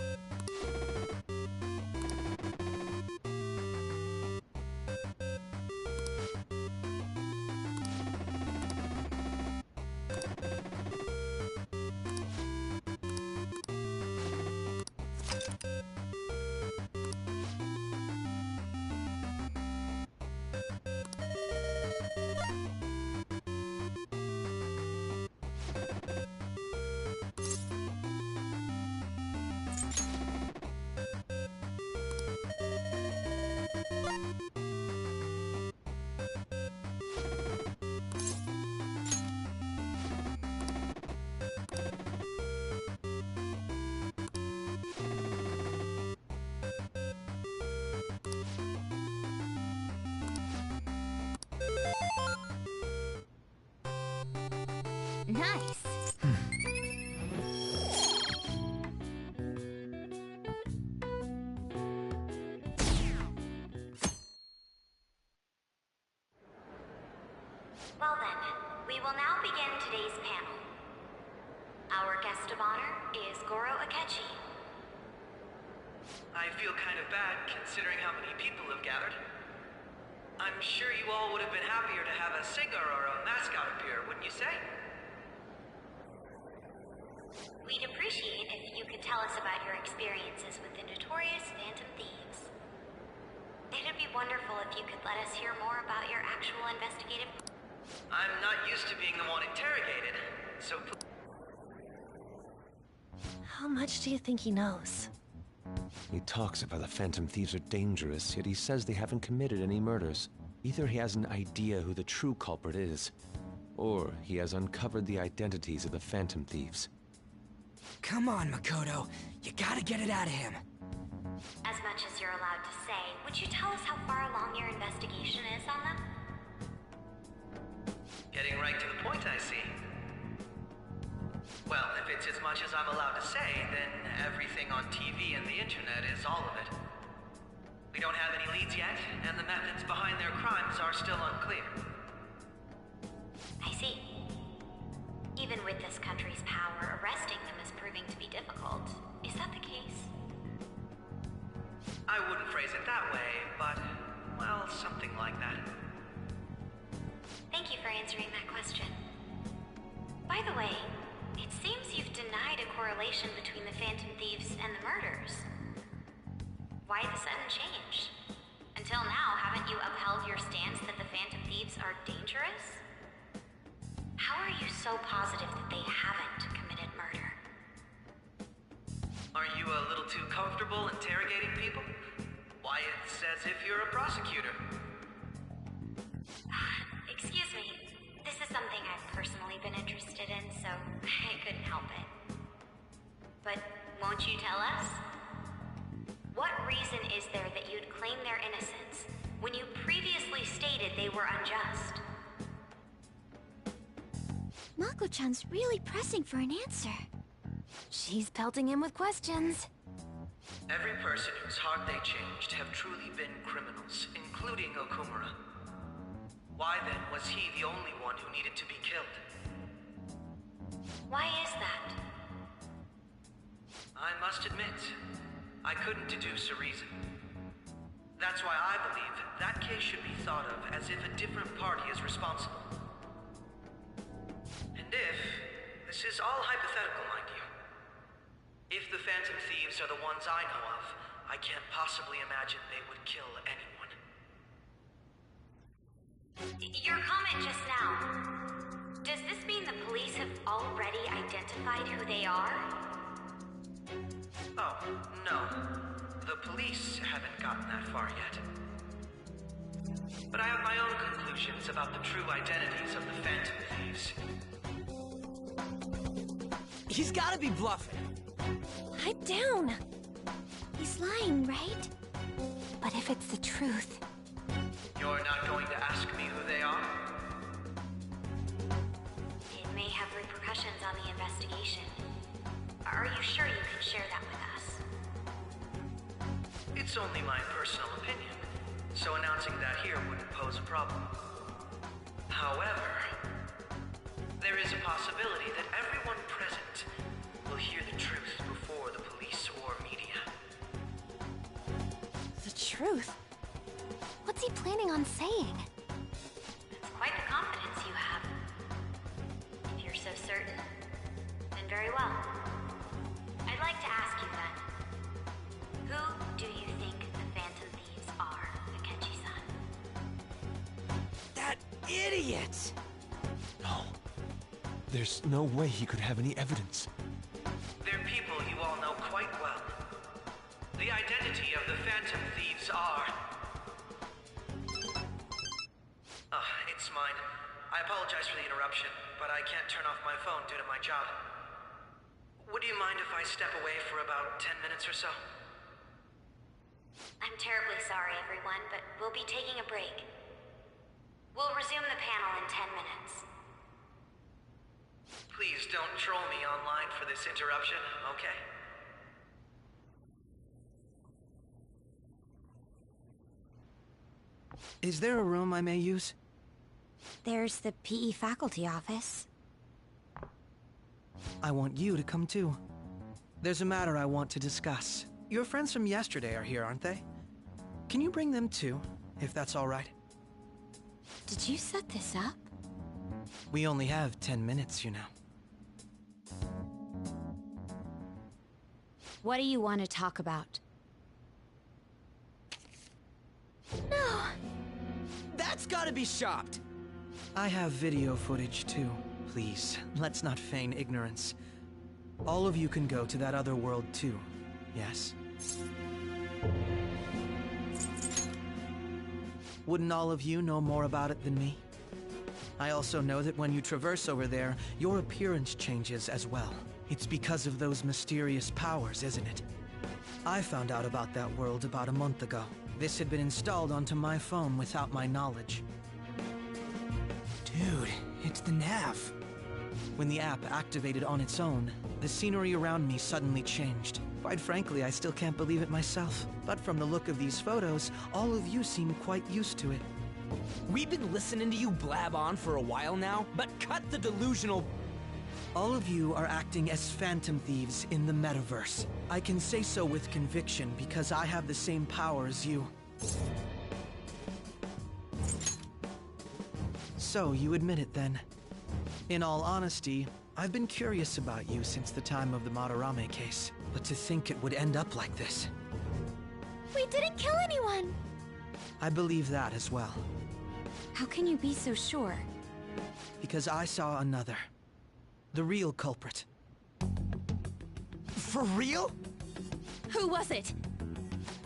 Nice. Well then, we will now begin today's panel. Our guest of honor is Goro Akechi. I feel kind of bad considering how many people have gathered. I'm sure you all would have been happier to have a singer or a mascot appear, wouldn't you say? We'd appreciate if you could tell us about your experiences with the notorious Phantom Thieves. It'd be wonderful if you could let us hear more about your actual investigative... I'm not used to being the one interrogated, so... How much do you think he knows? He talks about the Phantom Thieves are dangerous, yet he says they haven't committed any murders. Either he has an idea who the true culprit is, or he has uncovered the identities of the Phantom Thieves. Come on, Makoto. You gotta get it out of him. As much as you're allowed to say, would you tell us how far along your investigation is on them? Getting right to the point, I see. Well, if it's as much as I'm allowed to say, then everything on TV and the internet is all of it. We don't have any leads yet, and the methods behind their crimes are still unclear. I see. Even with this country's power, arresting them is proving to be difficult. Is that the case? I wouldn't phrase it that way, but, well, something like that. Thank you for answering that question. By the way, it seems you've denied a correlation between the Phantom Thieves and the murders. Why the sudden change? Until now, haven't you upheld your stance that the Phantom Thieves are dangerous? How are you so positive that they haven't committed murder? Are you a little too comfortable interrogating people? Why, it's as if you're a prosecutor. Excuse me. This is something I've personally been interested in, so I couldn't help it. But won't you tell us? What reason is there that you'd claim their innocence when you previously stated they were unjust? Mako-chan's really pressing for an answer. She's pelting him with questions. Every person whose heart they changed have truly been criminals, including Okumura. Why then was he the only one who needed to be killed? Why is that? I must admit, I couldn't deduce a reason. That's why I believe that case should be thought of as if a different party is responsible. And if, this is all hypothetical, mind you, if the Phantom Thieves are the ones I know of, I can't possibly imagine they would kill anyone. Your comment just now, does this mean the police have already identified who they are? Oh, no. The police haven't gotten that far yet. But I have my own conclusions about the true identities of the Phantom Thieves. He's gotta be bluffing. Pipe down! He's lying, right? But if it's the truth... You're not going to ask me who they are? It may have repercussions on the investigation. Are you sure you can share that with us? It's only my personal opinion, so announcing that here wouldn't pose a problem. However, there is a possibility that everyone present will hear the truth before the police or media. The truth? What's he planning on saying? That's quite the confidence you have. If you're so certain, then very well. I'd like to ask you then, who do you think the Phantom Thieves are, Akechi-san? That idiot! No. There's no way he could have any evidence. They're people you all know quite well. The identity of the Phantom Thieves are... it's mine. I apologize for the interruption, but I can't turn off my phone due to my job. Would you mind if I step away for about 10 minutes or so? I'm terribly sorry, everyone, but we'll be taking a break. We'll resume the panel in 10 minutes. Please don't troll me online for this interruption, okay? Is there a room I may use? There's the PE faculty office. I want you to come too. There's a matter I want to discuss. Your friends from yesterday are here, aren't they? Can you bring them too, if that's all right? Did you set this up? We only have 10 minutes, you know. What do you want to talk about? No! That's gotta be shopped! I have video footage too. Please, let's not feign ignorance. All of you can go to that other world too, yes? Wouldn't all of you know more about it than me? I also know that when you traverse over there, your appearance changes as well. It's because of those mysterious powers, isn't it? I found out about that world about a month ago. This had been installed onto my phone without my knowledge. Dude, it's the nav. When the app activated on its own, the scenery around me suddenly changed. Quite frankly, I still can't believe it myself. But from the look of these photos, all of you seem quite used to it. We've been listening to you blab on for a while now, but cut the delusional... All of you are acting as phantom thieves in the metaverse. I can say so with conviction because I have the same power as you. So, you admit it then. In all honesty, I've been curious about you since the time of the Madarame case, but to think it would end up like this. We didn't kill anyone! I believe that as well. How can you be so sure? Because I saw another. The real culprit. For real? Who was it?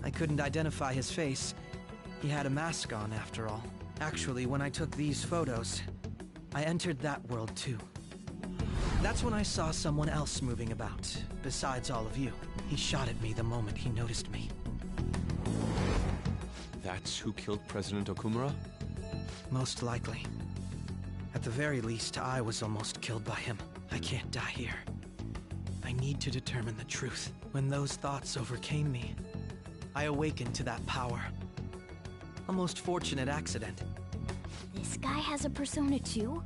I couldn't identify his face. He had a mask on, after all. Actually, when I took these photos, I entered that world too. That's when I saw someone else moving about, besides all of you. He shot at me the moment he noticed me. That's who killed President Okumura? Most likely. At the very least, I was almost killed by him. I can't die here. I need to determine the truth. When those thoughts overcame me, I awakened to that power. A most fortunate accident. This guy has a persona too?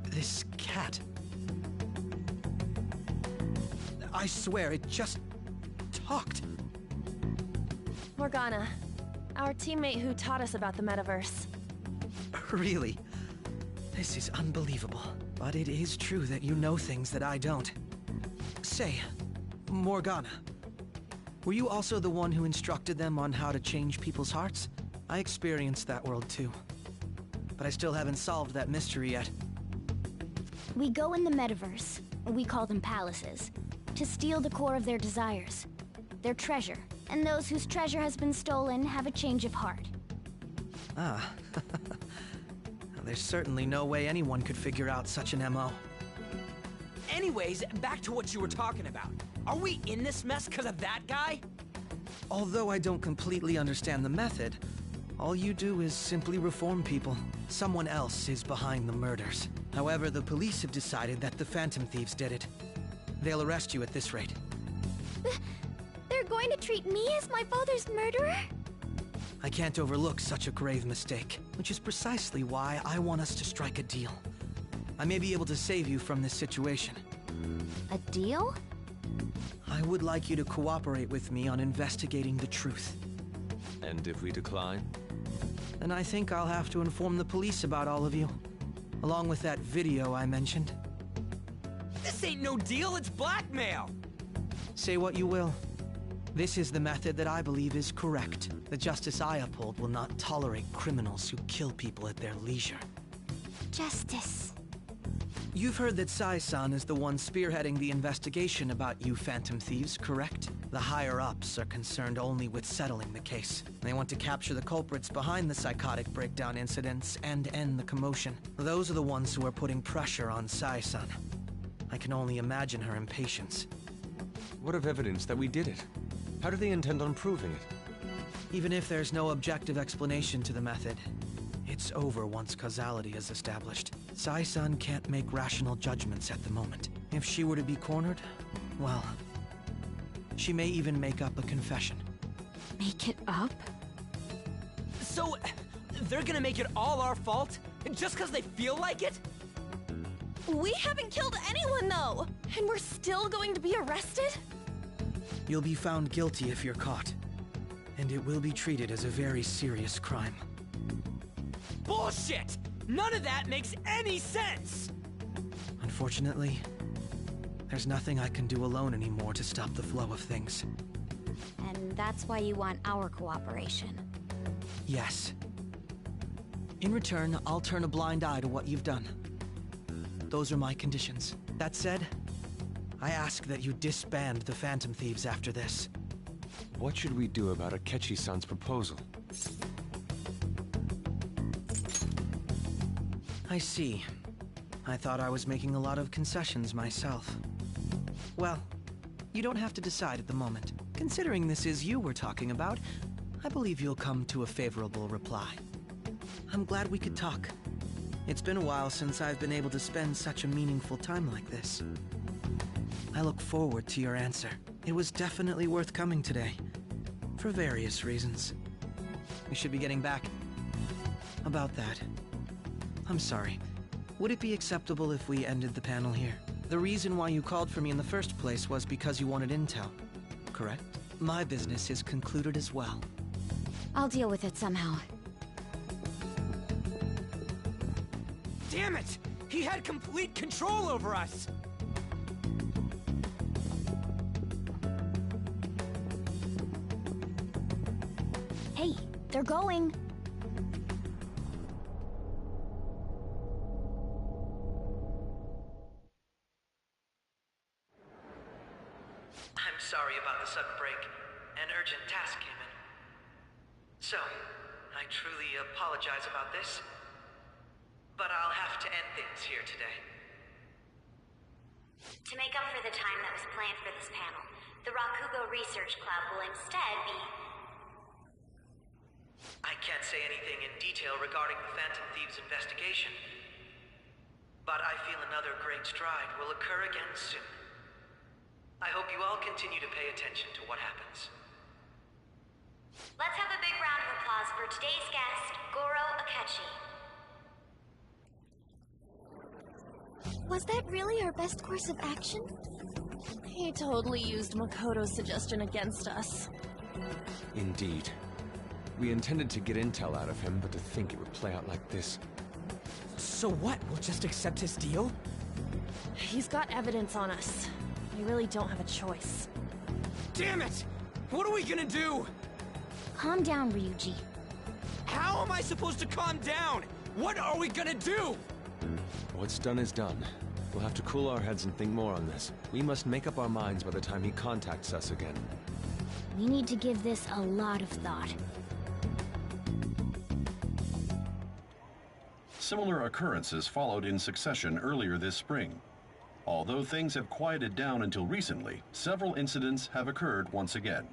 This cat. I swear, it just talked. Morgana, our teammate who taught us about the metaverse. Really? This is unbelievable. But it is true that you know things that I don't. Say, Morgana, were you also the one who instructed them on how to change people's hearts? I experienced that world too. But I still haven't solved that mystery yet. We go in the metaverse, we call them palaces, to steal the core of their desires, their treasure. And those whose treasure has been stolen have a change of heart. Ah. There's certainly no way anyone could figure out such an MO. Anyways, back to what you were talking about. Are we in this mess because of that guy? Although I don't completely understand the method, all you do is simply reform people. Someone else is behind the murders. However, the police have decided that the Phantom Thieves did it. They'll arrest you at this rate. They're going to treat me as my father's murderer? I can't overlook such a grave mistake, which is precisely why I want us to strike a deal. I may be able to save you from this situation. A deal? I would like you to cooperate with me on investigating the truth. And if we decline? Then I think I'll have to inform the police about all of you, along with that video I mentioned. This ain't no deal, it's blackmail! Say what you will. This is the method that I believe is correct. The justice I uphold will not tolerate criminals who kill people at their leisure. Justice. You've heard that Sai-san is the one spearheading the investigation about you Phantom Thieves, correct? The higher-ups are concerned only with settling the case. They want to capture the culprits behind the psychotic breakdown incidents and end the commotion. Those are the ones who are putting pressure on Sai-san. I can only imagine her impatience. What of evidence that we did it? How do they intend on proving it? Even if there's no objective explanation to the method, It's over once causality is established. Sai-san can't make rational judgments at the moment. If she were to be cornered, well, she may even make up a confession. Make it up? So, they're gonna make it all our fault? Just because they feel like it? We haven't killed anyone, though! And we're still going to be arrested? You'll be found guilty if you're caught. And it will be treated as a very serious crime. Bullshit! None of that makes any sense! Unfortunately, there's nothing I can do alone anymore to stop the flow of things. And that's why you want our cooperation. Yes. In return, I'll turn a blind eye to what you've done. Those are my conditions. That said, I ask that you disband the Phantom Thieves after this. What should we do about Akechi-san's proposal? I see. I thought I was making a lot of concessions myself. Well, you don't have to decide at the moment. Considering this is you we're talking about, I believe you'll come to a favorable reply. I'm glad we could talk. It's been a while since I've been able to spend such a meaningful time like this. I look forward to your answer. It was definitely worth coming today, for various reasons. We should be getting back. About that, I'm sorry. Would it be acceptable if we ended the panel here? The reason why you called for me in the first place was because you wanted intel, correct? My business is concluded as well. I'll deal with it somehow. Damn it! He had complete control over us! Hey, they're going. I'm sorry about the sudden break. An urgent task came in. So, I truly apologize about this. But I'll have to end things here today. To make up for the time that was planned for this panel, the Rakugo Research Club will instead be... I can't say anything in detail regarding the Phantom Thieves investigation. But I feel another great stride will occur again soon. I hope you all continue to pay attention to what happens. Let's have a big round of applause for today's guest, Goro Akechi. Was that really our best course of action? He totally used Makoto's suggestion against us. Indeed. We intended to get intel out of him, but to think it would play out like this. So what? We'll just accept his deal? He's got evidence on us. We really don't have a choice. Damn it! What are we gonna do? Calm down, Ryuji. How am I supposed to calm down? What are we gonna do? What's done is done. We'll have to cool our heads and think more on this. We must make up our minds by the time he contacts us again. We need to give this a lot of thought. Similar occurrences followed in succession earlier this spring. Although things have quieted down until recently, several incidents have occurred once again.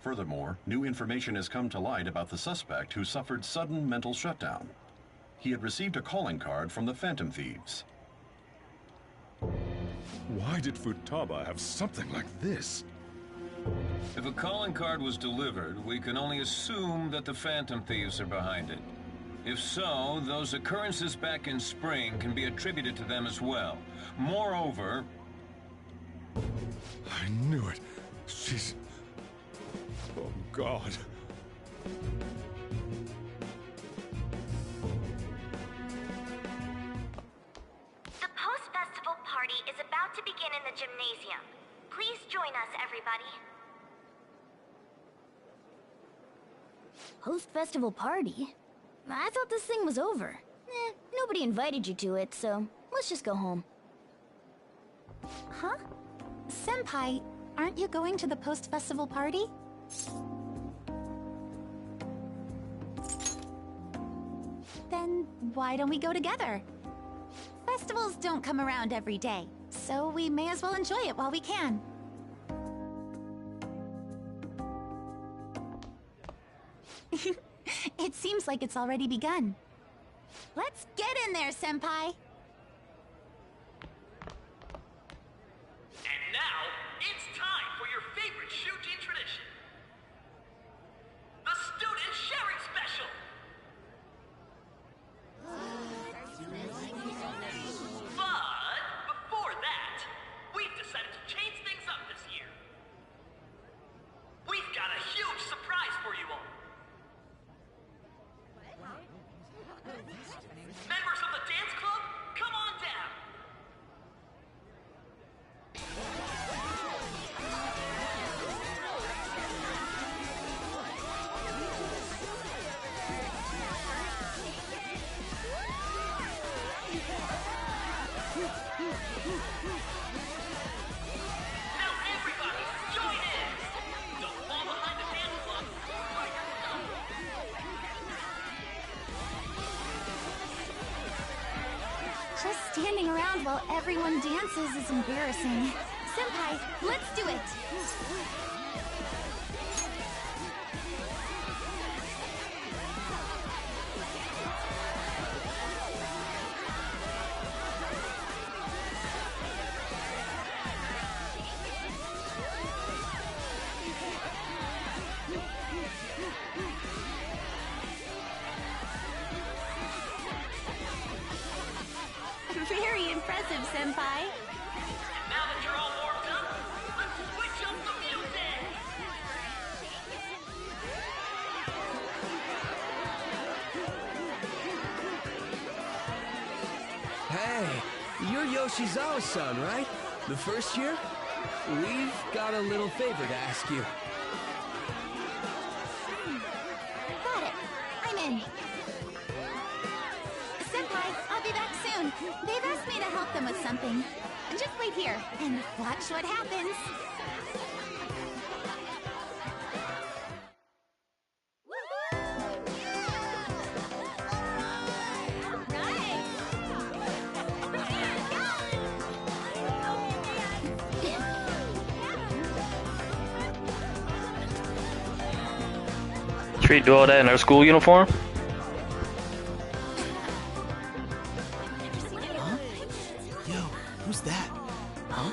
Furthermore, new information has come to light about the suspect who suffered sudden mental shutdown. He had received a calling card from the Phantom Thieves. Why did Futaba have something like this? If a calling card was delivered, we can only assume that the Phantom Thieves are behind it. If so, those occurrences back in spring can be attributed to them as well. Moreover... I knew it. She's... Oh, God. The post-festival party is about to begin in the gymnasium. Please join us, everybody. Post-festival party? I thought this thing was over. Nobody invited you to it, so let's just go home. Huh? Senpai, aren't you going to the post-festival party? Then why don't we go together? Festivals don't come around every day, so we may as well enjoy it while we can. It seems like it's already begun. Let's get in there, Senpai! And now, it's time for your favorite Shuji tradition. The Student Sharing Special! But, before that, we've decided to change things up this year. We've got a huge surprise for you all. Members of the dance club, come on down! Now everybody, join in! Don't fall behind the dance club by yourself! Just standing around while everyone dances is embarrassing. Senpai, let's do it! Very impressive, Senpai. Now that you're all warmed up, let's switch up the music! Hey, you're Yoshizawa-san, right? The first year? We've got a little favor to ask you. Got it. I'm in. Senpai, I'll be back soon. They've asked me to help them with something. Just wait here and watch what happens. Should we do all that in our school uniform? Yo, who's that? Huh?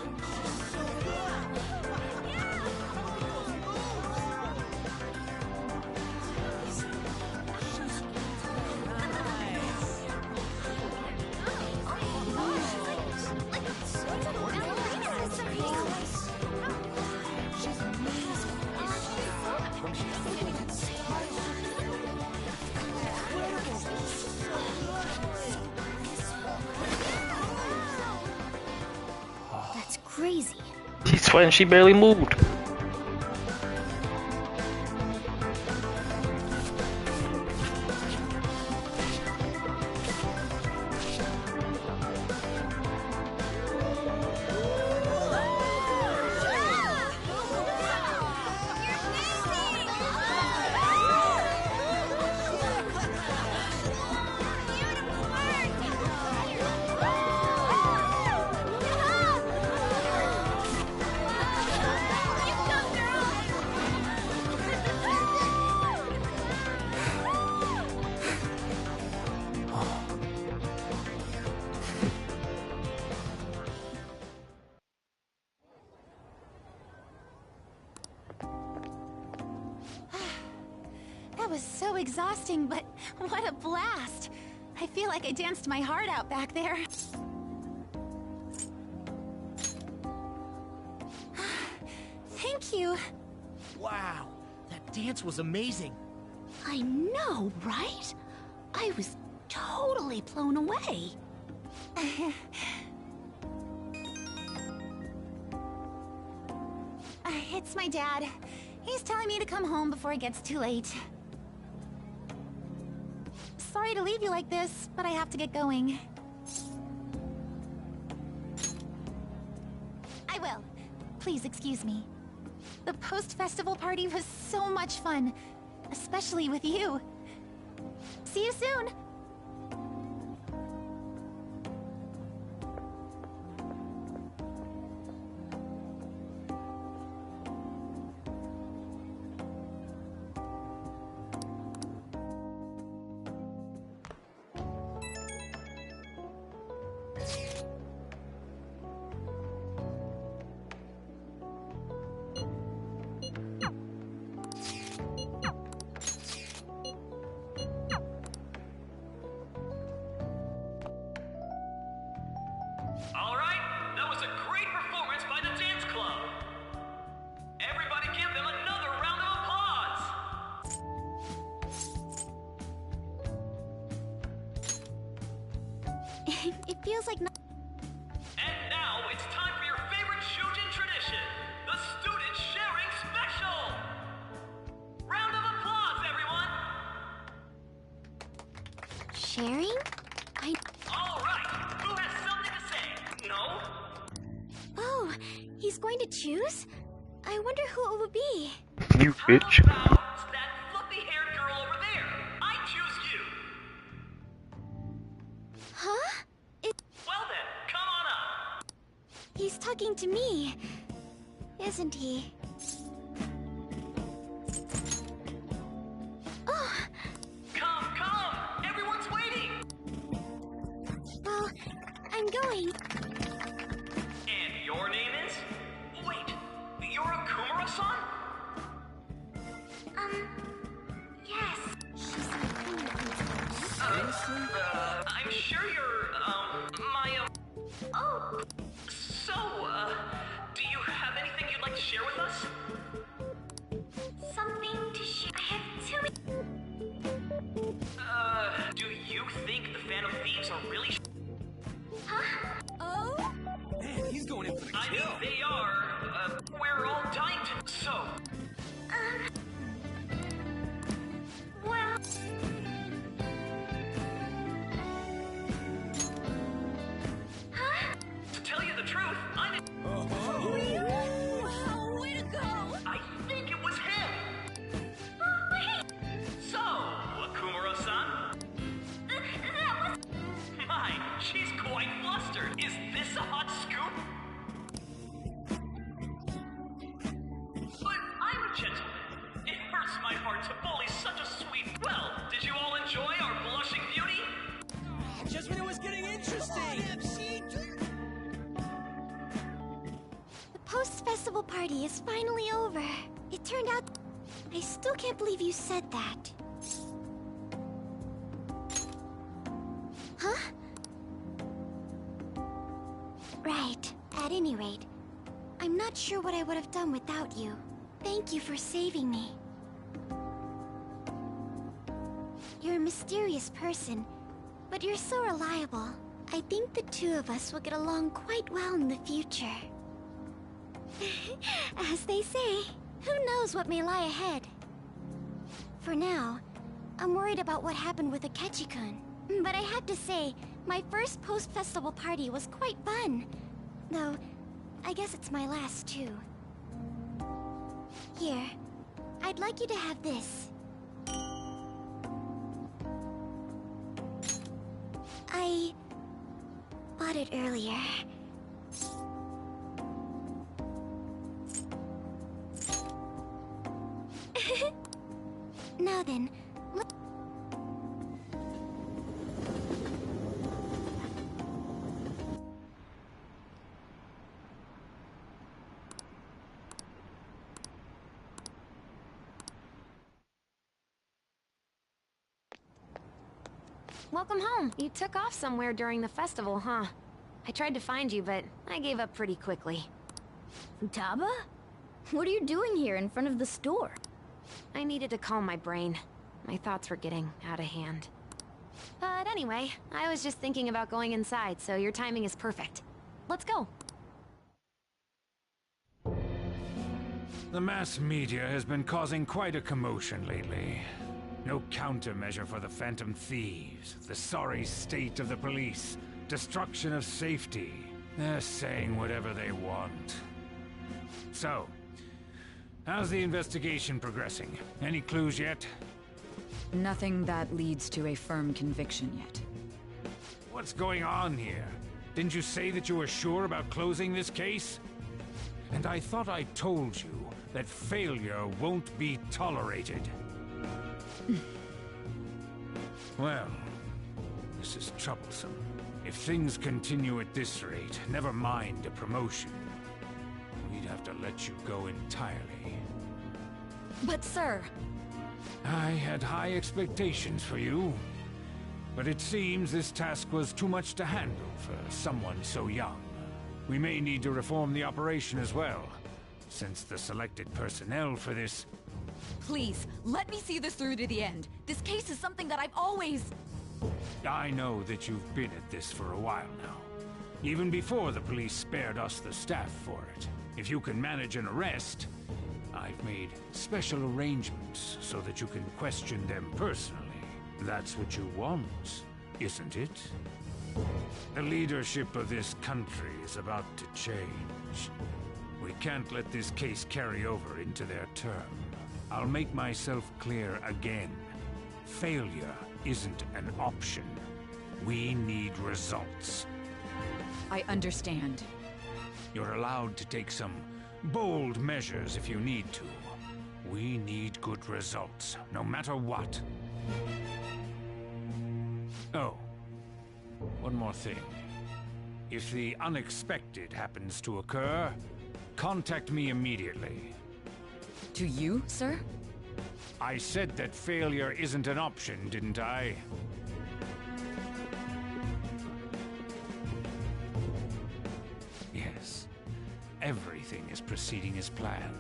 That's crazy. She's sweating, she barely moved. That was so exhausting, but what a blast! I feel like I danced my heart out back there. Thank you. Wow, that dance was amazing. I know, right? I was totally blown away. It's my dad. He's telling me to come home before it gets too late. Sorry to leave you like this, but I have to get going. I will. Please excuse me. The post-festival party was so much fun, especially with you. See you soon! It feels like not. And now it's time for your favorite Shujin tradition, the Student Sharing Special! Round of applause, everyone! Sharing? All right, who has something to say? No? Oh, he's going to choose? I wonder who it would be. You bitch. That fluffy-haired girl over there. I choose you. Huh? Well then, come on up. He's talking to me, isn't he? Oh. Come! Everyone's waiting! Well, I'm going. And your name is? Wait, you're Akumura-san? Yes. I'm sure you're, my, Oh! So, do you have anything you'd like to share with us? Something to share. I have too many. Do you think the Phantom Thieves are really Huh? Oh? Man, he's going in for the kill. I mean, they are, we're all dying to... So... Well... Huh? To tell you the truth, I'm... Wow, way to go! I think it was him! Oh, wait! So, Akumura-san? That was... My, she's quite flustered. Is this a hot scoop? But I'm a gentleman. It hurts my heart to bully such a sweet... Well, did you all enjoy our blushing beauty? Just when it was getting interesting. The post-festival party is finally over. It turned out... I still can't believe you said that. Huh? Right. At any rate, I'm not sure what I would have done without you. Thank you for saving me. You're a mysterious person, but you're so reliable. I think the two of us will get along quite well in the future. As they say, who knows what may lie ahead? For now, I'm worried about what happened with Akechi-kun. But I have to say, my first post-festival party was quite fun. Though, I guess it's my last too. Here, I'd like you to have this. I bought it earlier. Now then, Welcome home. You took off somewhere during the festival, huh? I tried to find you, but I gave up pretty quickly. Futaba? What are you doing here in front of the store? I needed to calm my brain. My thoughts were getting out of hand. But anyway, I was just thinking about going inside, so your timing is perfect. Let's go. The mass media has been causing quite a commotion lately. No countermeasure for the Phantom Thieves, the sorry state of the police, destruction of safety. They're saying whatever they want. So, how's the investigation progressing? Any clues yet? Nothing that leads to a firm conviction yet. What's going on here? Didn't you say that you were sure about closing this case? And I thought I told you that failure won't be tolerated. Well, this is troublesome. If things continue at this rate, never mind a promotion. We'd have to let you go entirely. But sir... I had high expectations for you. But it seems this task was too much to handle for someone so young. We may need to reform the operation as well, since the selected personnel for this... Please, let me see this through to the end. This case is something that I've always... I know that you've been at this for a while now. Even before the police spared us the staff for it. If you can manage an arrest, I've made special arrangements so that you can question them personally. That's what you want, isn't it? The leadership of this country is about to change. We can't let this case carry over into their term. I'll make myself clear again. Failure isn't an option. We need results. I understand. You're allowed to take some bold measures if you need to. We need good results, no matter what. Oh, one more thing. If the unexpected happens to occur, contact me immediately. To you, sir? I said that failure isn't an option, didn't I? Yes. Everything is proceeding as planned.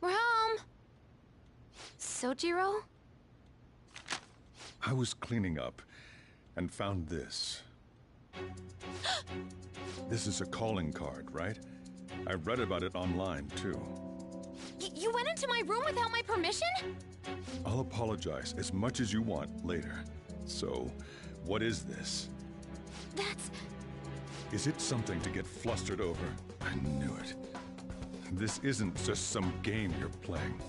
We're home! Sojiro? I was cleaning up and found this. This is a calling card, right? I read about it online, too. You went into my room without my permission? I'll apologize as much as you want later. So, what is this? That's... Is it something to get flustered over? I knew it. This isn't just some game you're playing.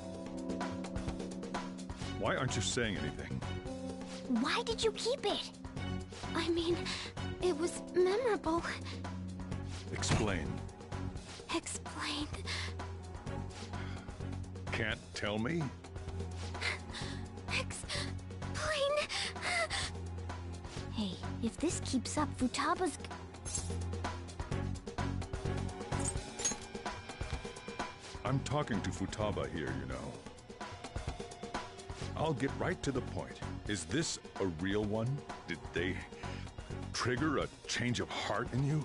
Why aren't you saying anything? Why did you keep it? I mean, it was memorable. Explain. Explain. Can't tell me? Explain. Hey, if this keeps up, Futaba's... I'm talking to Futaba here, you know. I'll get right to the point. Is this a real one? Did they trigger a change of heart in you?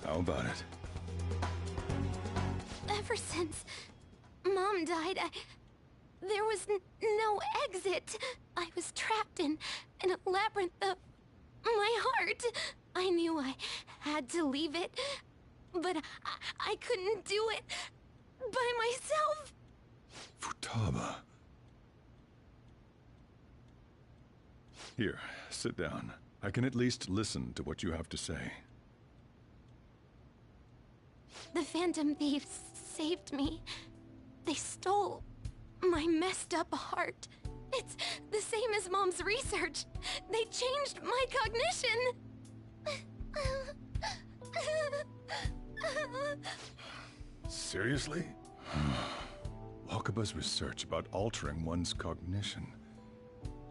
How about it? Ever since Mom died, there was no exit. I was trapped in a labyrinth of my heart. I knew I had to leave it, but I couldn't do it by myself. Futaba. Here, sit down. I can at least listen to what you have to say. The Phantom Thieves saved me. They stole my messed up heart. It's the same as Mom's research. They changed my cognition. Seriously? Wakaba's research about altering one's cognition.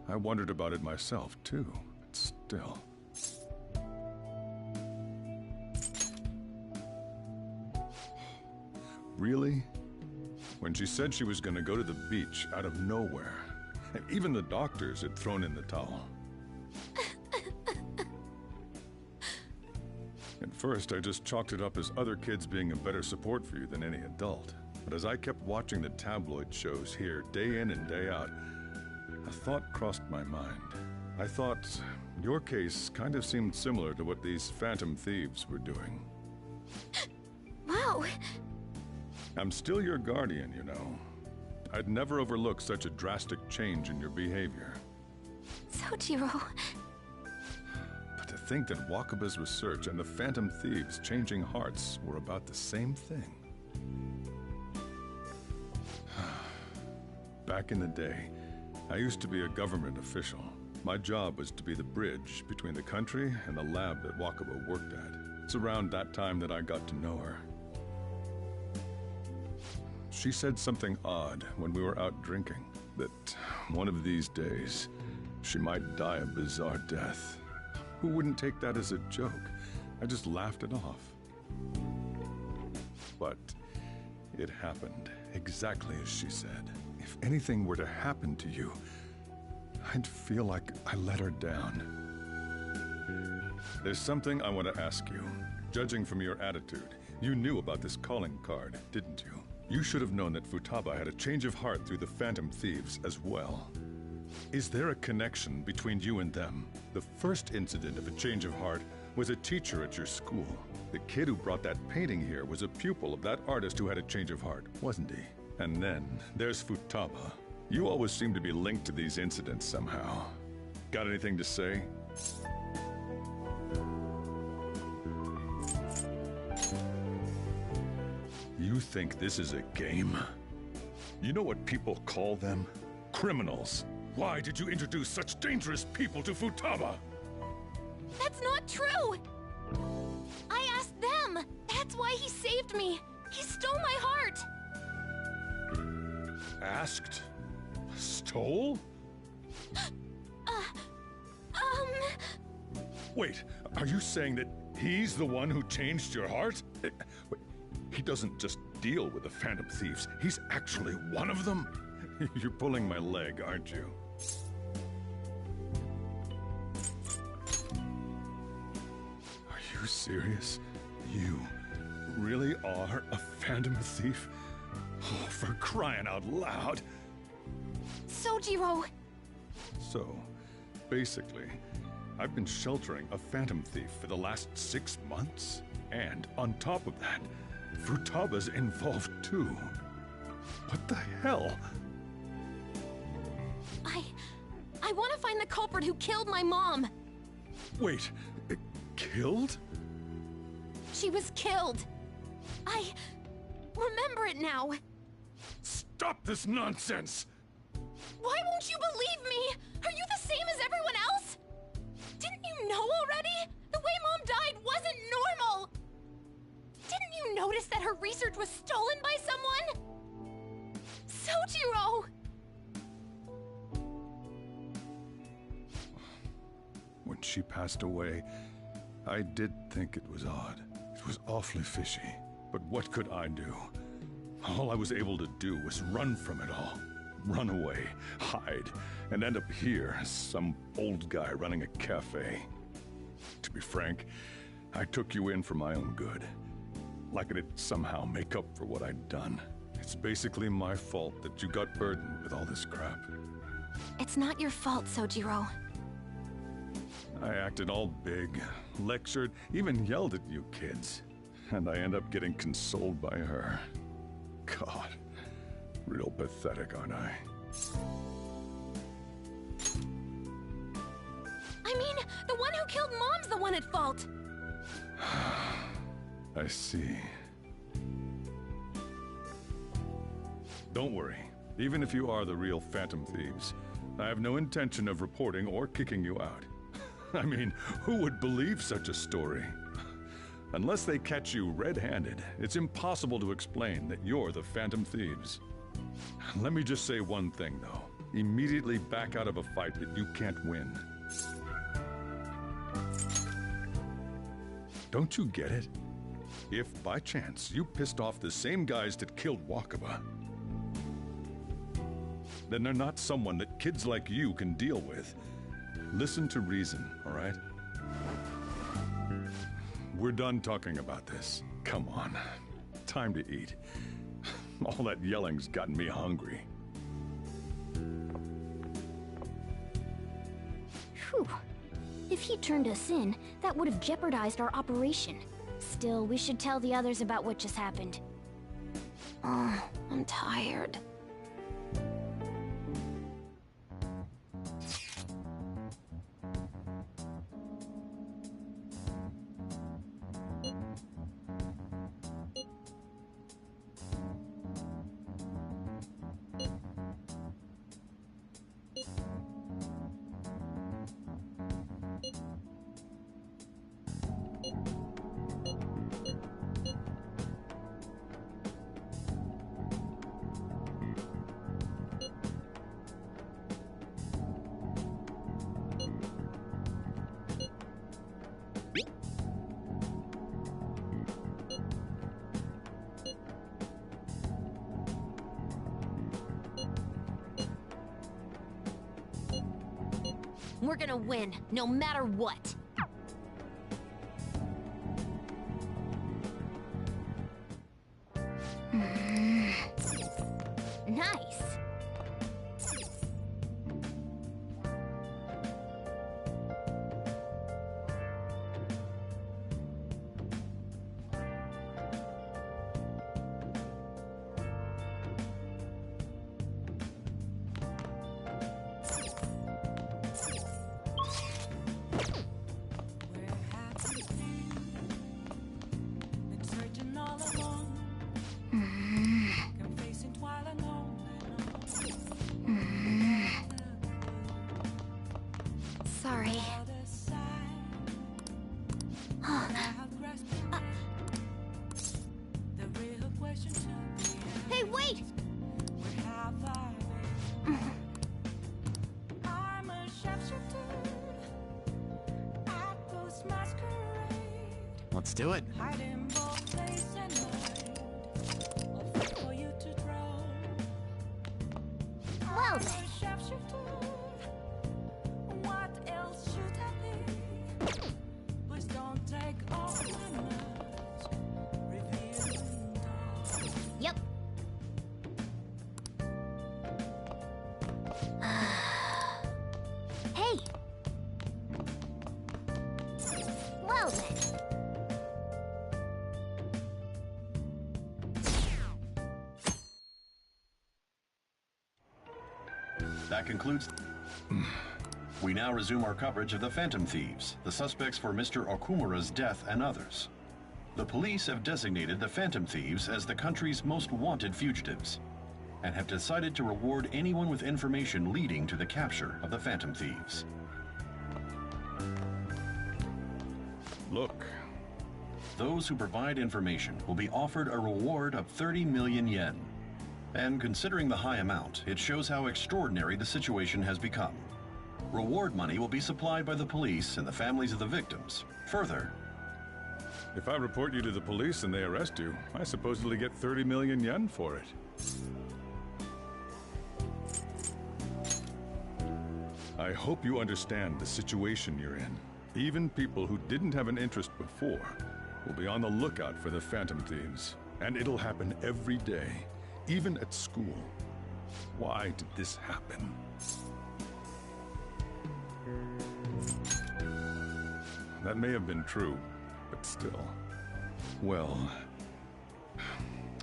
I wondered about it myself, too, but still. Really? When she said she was going to go to the beach out of nowhere, and even the doctors had thrown in the towel. At first, I just chalked it up as other kids being a better support for you than any adult. But as I kept watching the tabloid shows here, day in and day out, a thought crossed my mind. I thought your case kind of seemed similar to what these Phantom Thieves were doing. Wow. I'm still your guardian, you know. I'd never overlook such a drastic change in your behavior. Sojiro. But to think that Wakaba's research and the Phantom Thieves changing hearts were about the same thing. Back in the day, I used to be a government official. My job was to be the bridge between the country and the lab that Wakaba worked at. It's around that time that I got to know her. She said something odd when we were out drinking, that one of these days, she might die a bizarre death. Who wouldn't take that as a joke? I just laughed it off. But it happened exactly as she said. If anything were to happen to you, I'd feel like I let her down. There's something I want to ask you. Judging from your attitude, you knew about this calling card, didn't you? You should have known that Futaba had a change of heart through the Phantom Thieves as well. Is there a connection between you and them? The first incident of a change of heart was a teacher at your school. The kid who brought that painting here was a pupil of that artist who had a change of heart, wasn't he? And then there's Futaba. You always seem to be linked to these incidents somehow. Got anything to say? You think this is a game? You know what people call them? Criminals. Why did you introduce such dangerous people to Futaba? That's not true! I asked them! That's why he saved me! He stole my heart! Asked? Stole? Wait, are you saying that he's the one who changed your heart? Wait, he doesn't just deal with the Phantom Thieves, he's actually one of them? You're pulling my leg, aren't you? Are you serious? You really are a Phantom Thief? Oh, for crying out loud! Sojiro! So, basically, I've been sheltering a Phantom Thief for the last 6 months. And on top of that, Futaba's involved too. What the hell? I want to find the culprit who killed my mom! Wait, killed? She was killed! I remember it now! Stop this nonsense! Why won't you believe me? Are you the same as everyone else? Didn't you know already? The way Mom died wasn't normal! Didn't you notice that her research was stolen by someone? Sojiro! When she passed away, I did think it was odd. It was awfully fishy. But what could I do? All I was able to do was run from it all. Run away, hide, and end up here as some old guy running a cafe. To be frank, I took you in for my own good. Like it'd somehow make up for what I'd done. It's basically my fault that you got burdened with all this crap. It's not your fault, Sojiro. I acted all big, lectured, even yelled at you kids. And I end up getting consoled by her. God, real pathetic, aren't I? I mean, the one who killed Mom's the one at fault! I see. Don't worry. Even if you are the real Phantom Thieves, I have no intention of reporting or kicking you out. I mean, who would believe such a story? Unless they catch you red-handed, it's impossible to explain that you're the Phantom Thieves. Let me just say one thing, though. Immediately back out of a fight that you can't win. Don't you get it? If, by chance, you pissed off the same guys that killed Wakaba, then they're not someone that kids like you can deal with. Listen to reason, all right? We're done talking about this. Come on. Time to eat. All that yelling's gotten me hungry. Phew. If he turned us in, that would have jeopardized our operation. Still, we should tell the others about what just happened. Oh, I'm tired. We're gonna win, no matter what. Let's do it. Well then. Yep. Hey. Well then. That concludes. We now resume our coverage of the Phantom Thieves, the suspects for Mr. Okumura's death and others. The police have designated the Phantom Thieves as the country's most wanted fugitives, and have decided to reward anyone with information leading to the capture of the Phantom Thieves. Look. Those who provide information will be offered a reward of 30 million yen. And considering the high amount, it shows how extraordinary the situation has become. Reward money will be supplied by the police and the families of the victims. Further, if I report you to the police and they arrest you, I supposedly get 30 million yen for it. I hope you understand the situation you're in. Even people who didn't have an interest before will be on the lookout for the Phantom Thieves. And it'll happen every day, even at school. Why did this happen? That may have been true, but still. Well,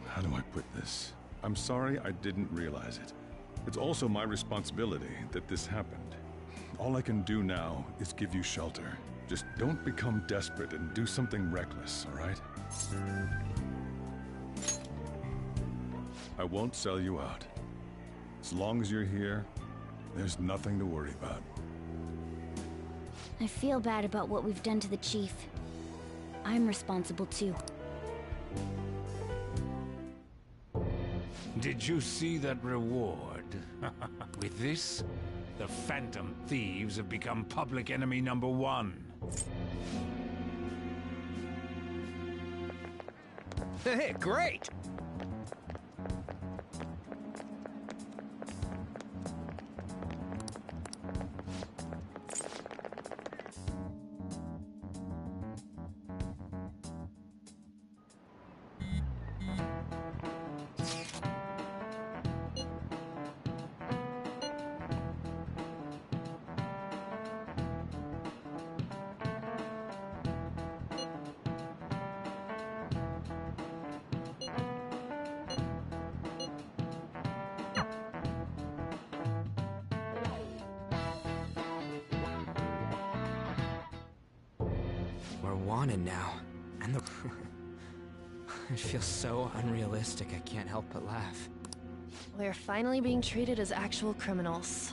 how do I put this? I'm sorry I didn't realize it. It's also my responsibility that this happened. All I can do now is give you shelter. Just don't become desperate and do something reckless, all right? I won't sell you out. As long as you're here, there's nothing to worry about. I feel bad about what we've done to the chief. I'm responsible too. Did you see that reward? With this, the Phantom Thieves have become public enemy #1. Hey, great! We're wanted now, and the... It feels so unrealistic, I can't help but laugh. We're finally being treated as actual criminals.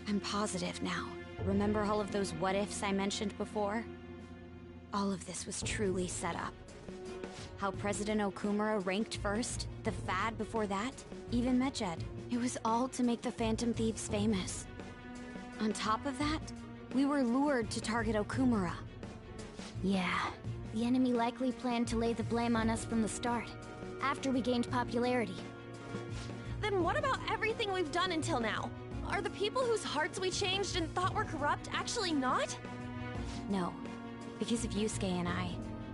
I'm positive now. Remember all of those what-ifs I mentioned before? All of this was truly set up. How President Okumura ranked first, the Fad before that, even Medjed. It was all to make the Phantom Thieves famous. On top of that, we were lured to target Okumura. Yeah, the enemy likely planned to lay the blame on us from the start, after we gained popularity. Then what about everything we've done until now? Are the people whose hearts we changed and thought were corrupt actually not? No, because of Yusuke and I,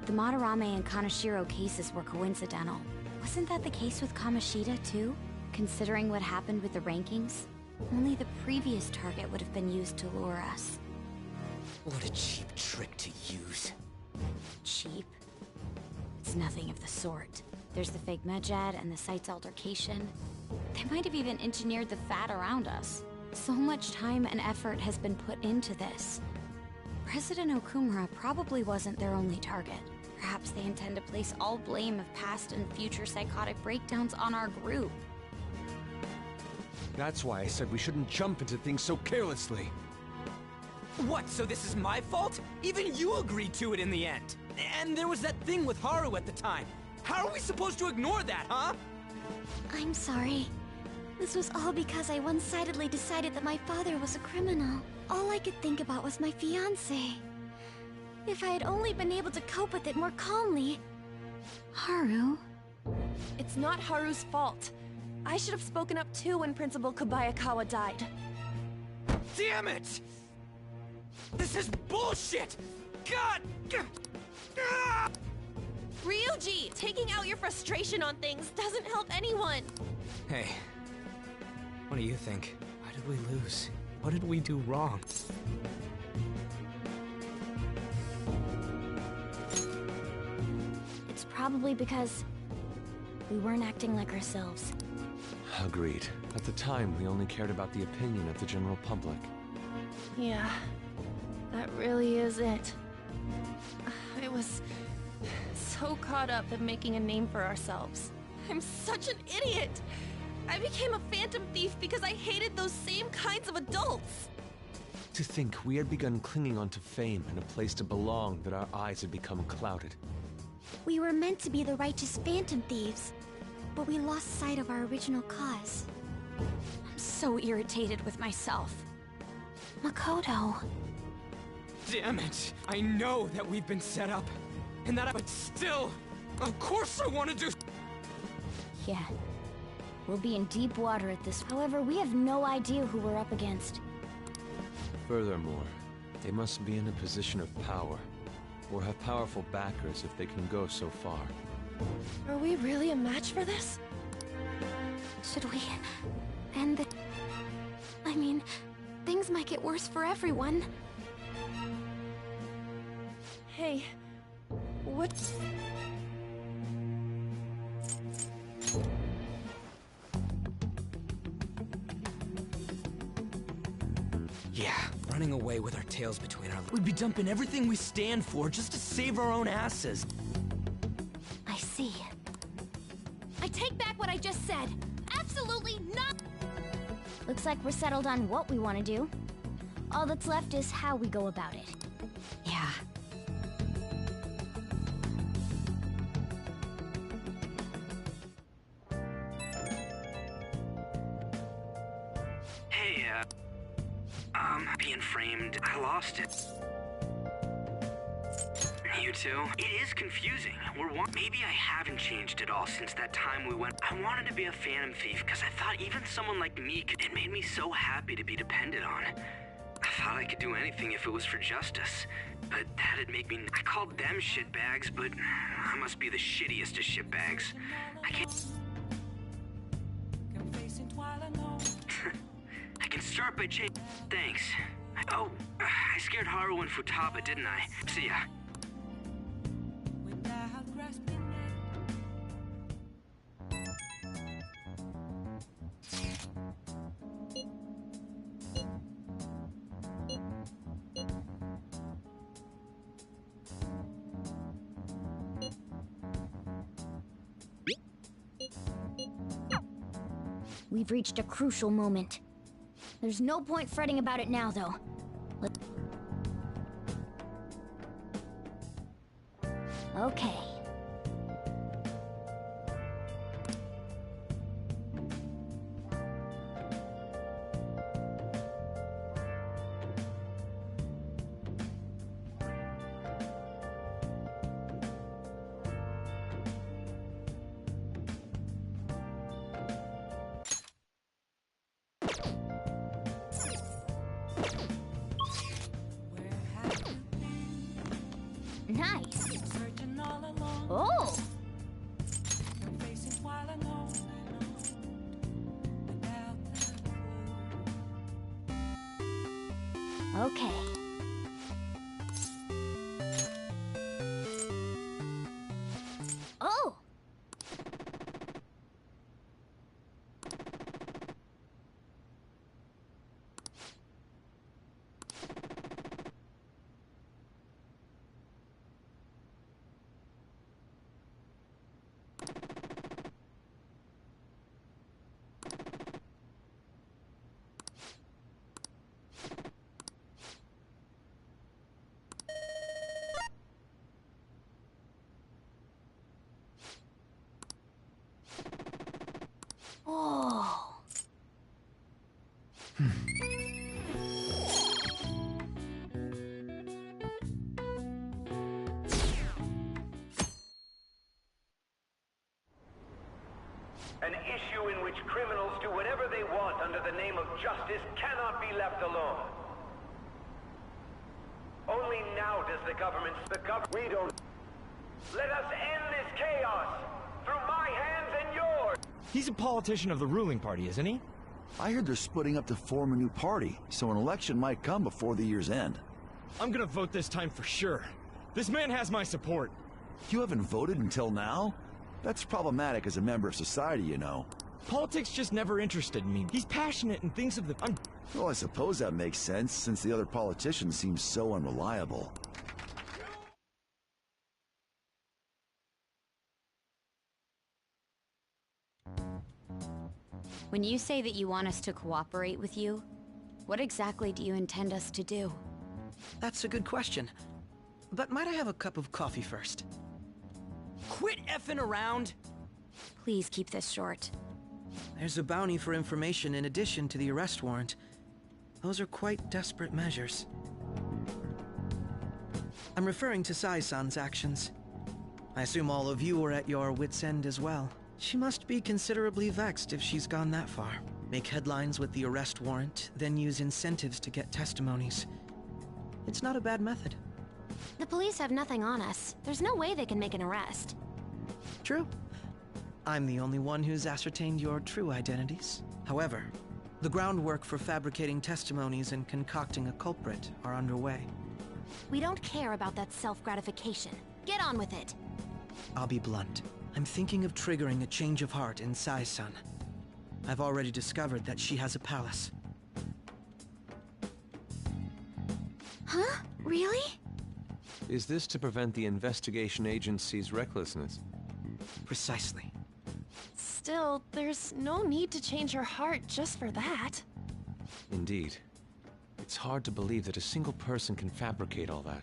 the Madarame and Kaneshiro cases were coincidental. Wasn't that the case with Kamoshida too? Considering what happened with the rankings, only the previous target would have been used to lure us. What a cheap trick to use. Cheap? It's nothing of the sort. There's the fake Medjed and the site's altercation. They might have even engineered the Fad around us. So much time and effort has been put into this. President Okumura probably wasn't their only target. Perhaps they intend to place all blame of past and future psychotic breakdowns on our group. That's why I said we shouldn't jump into things so carelessly. What, so this is my fault? Even you agreed to it in the end. And there was that thing with Haru at the time. How are we supposed to ignore that, huh? I'm sorry. This was all because I one-sidedly decided that my father was a criminal. All I could think about was my fiancé. If I had only been able to cope with it more calmly. Haru? It's not Haru's fault. I should have spoken up too when Principal Kobayakawa died. Damn it! This is bullshit! God! Ryuji, taking out your frustration on things doesn't help anyone. Hey, what do you think? Why did we lose? What did we do wrong? It's probably because we weren't acting like ourselves. Agreed. At the time, we only cared about the opinion of the general public. Yeah, that really is it. I was so caught up in making a name for ourselves. I'm such an idiot! I became a phantom thief because I hated those same kinds of adults! To think we had begun clinging onto fame and a place to belong, that our eyes had become clouded. We were meant to be the righteous phantom thieves, but we lost sight of our original cause. I'm so irritated with myself. Makoto. Damn it! I know that we've been set up, and that but still, of course I want to do. Yeah. We'll be in deep water at this. However, we have no idea who we're up against. Furthermore, they must be in a position of power, or have powerful backers if they can go so far. Are we really a match for this? Should we end the... I mean, things might get worse for everyone. Hey, what... Yeah, running away with our tails between our... We'd be dumping everything we stand for just to save our own asses. I see. I take back what I just said. Absolutely not! Looks like we're settled on what we want to do. All that's left is how we go about it. Yeah. Hey, being framed, I lost it. You too? It is confusing. Maybe I haven't changed at all since that time we went. I wanted to be a phantom thief because I thought even someone like me it made me so happy to be depended on. I thought I could do anything if it was for justice. But that'd make me... I called them shitbags, but I must be the shittiest of shitbags. I can't... I can start by Thanks. Oh, I scared Haru and Futaba, didn't I? See ya. We've reached a crucial moment. There's no point fretting about it now, though. Okay. Nice. Oh. Okay. Oh. Oh. An issue in which criminals do whatever they want under the name of justice cannot be left alone. Only now does we don't... Let us end this chaos through my hands and yours! He's a politician of the ruling party, isn't he? I heard they're splitting up to form a new party, so an election might come before the year's end. I'm gonna vote this time for sure. This man has my support. You haven't voted until now? That's problematic as a member of society, you know. Politics just never interested me. He's passionate and thinks of the... Well, I suppose that makes sense, since the other politicians seem so unreliable. When you say that you want us to cooperate with you, what exactly do you intend us to do? That's a good question. But might I have a cup of coffee first? Quit effing around! Please keep this short. There's a bounty for information in addition to the arrest warrant. Those are quite desperate measures. I'm referring to Sai-san's actions. I assume all of you are at your wits' end as well. She must be considerably vexed if she's gone that far. Make headlines with the arrest warrant, then use incentives to get testimonies. It's not a bad method. The police have nothing on us. There's no way they can make an arrest. True. I'm the only one who's ascertained your true identities. However, the groundwork for fabricating testimonies and concocting a culprit are underway. We don't care about that self-gratification. Get on with it. I'll be blunt. I'm thinking of triggering a change of heart in Sai-san. I've already discovered that she has a palace. Huh? Really? Is this to prevent the investigation agency's recklessness? Precisely. Still, there's no need to change her heart just for that. Indeed. It's hard to believe that a single person can fabricate all that.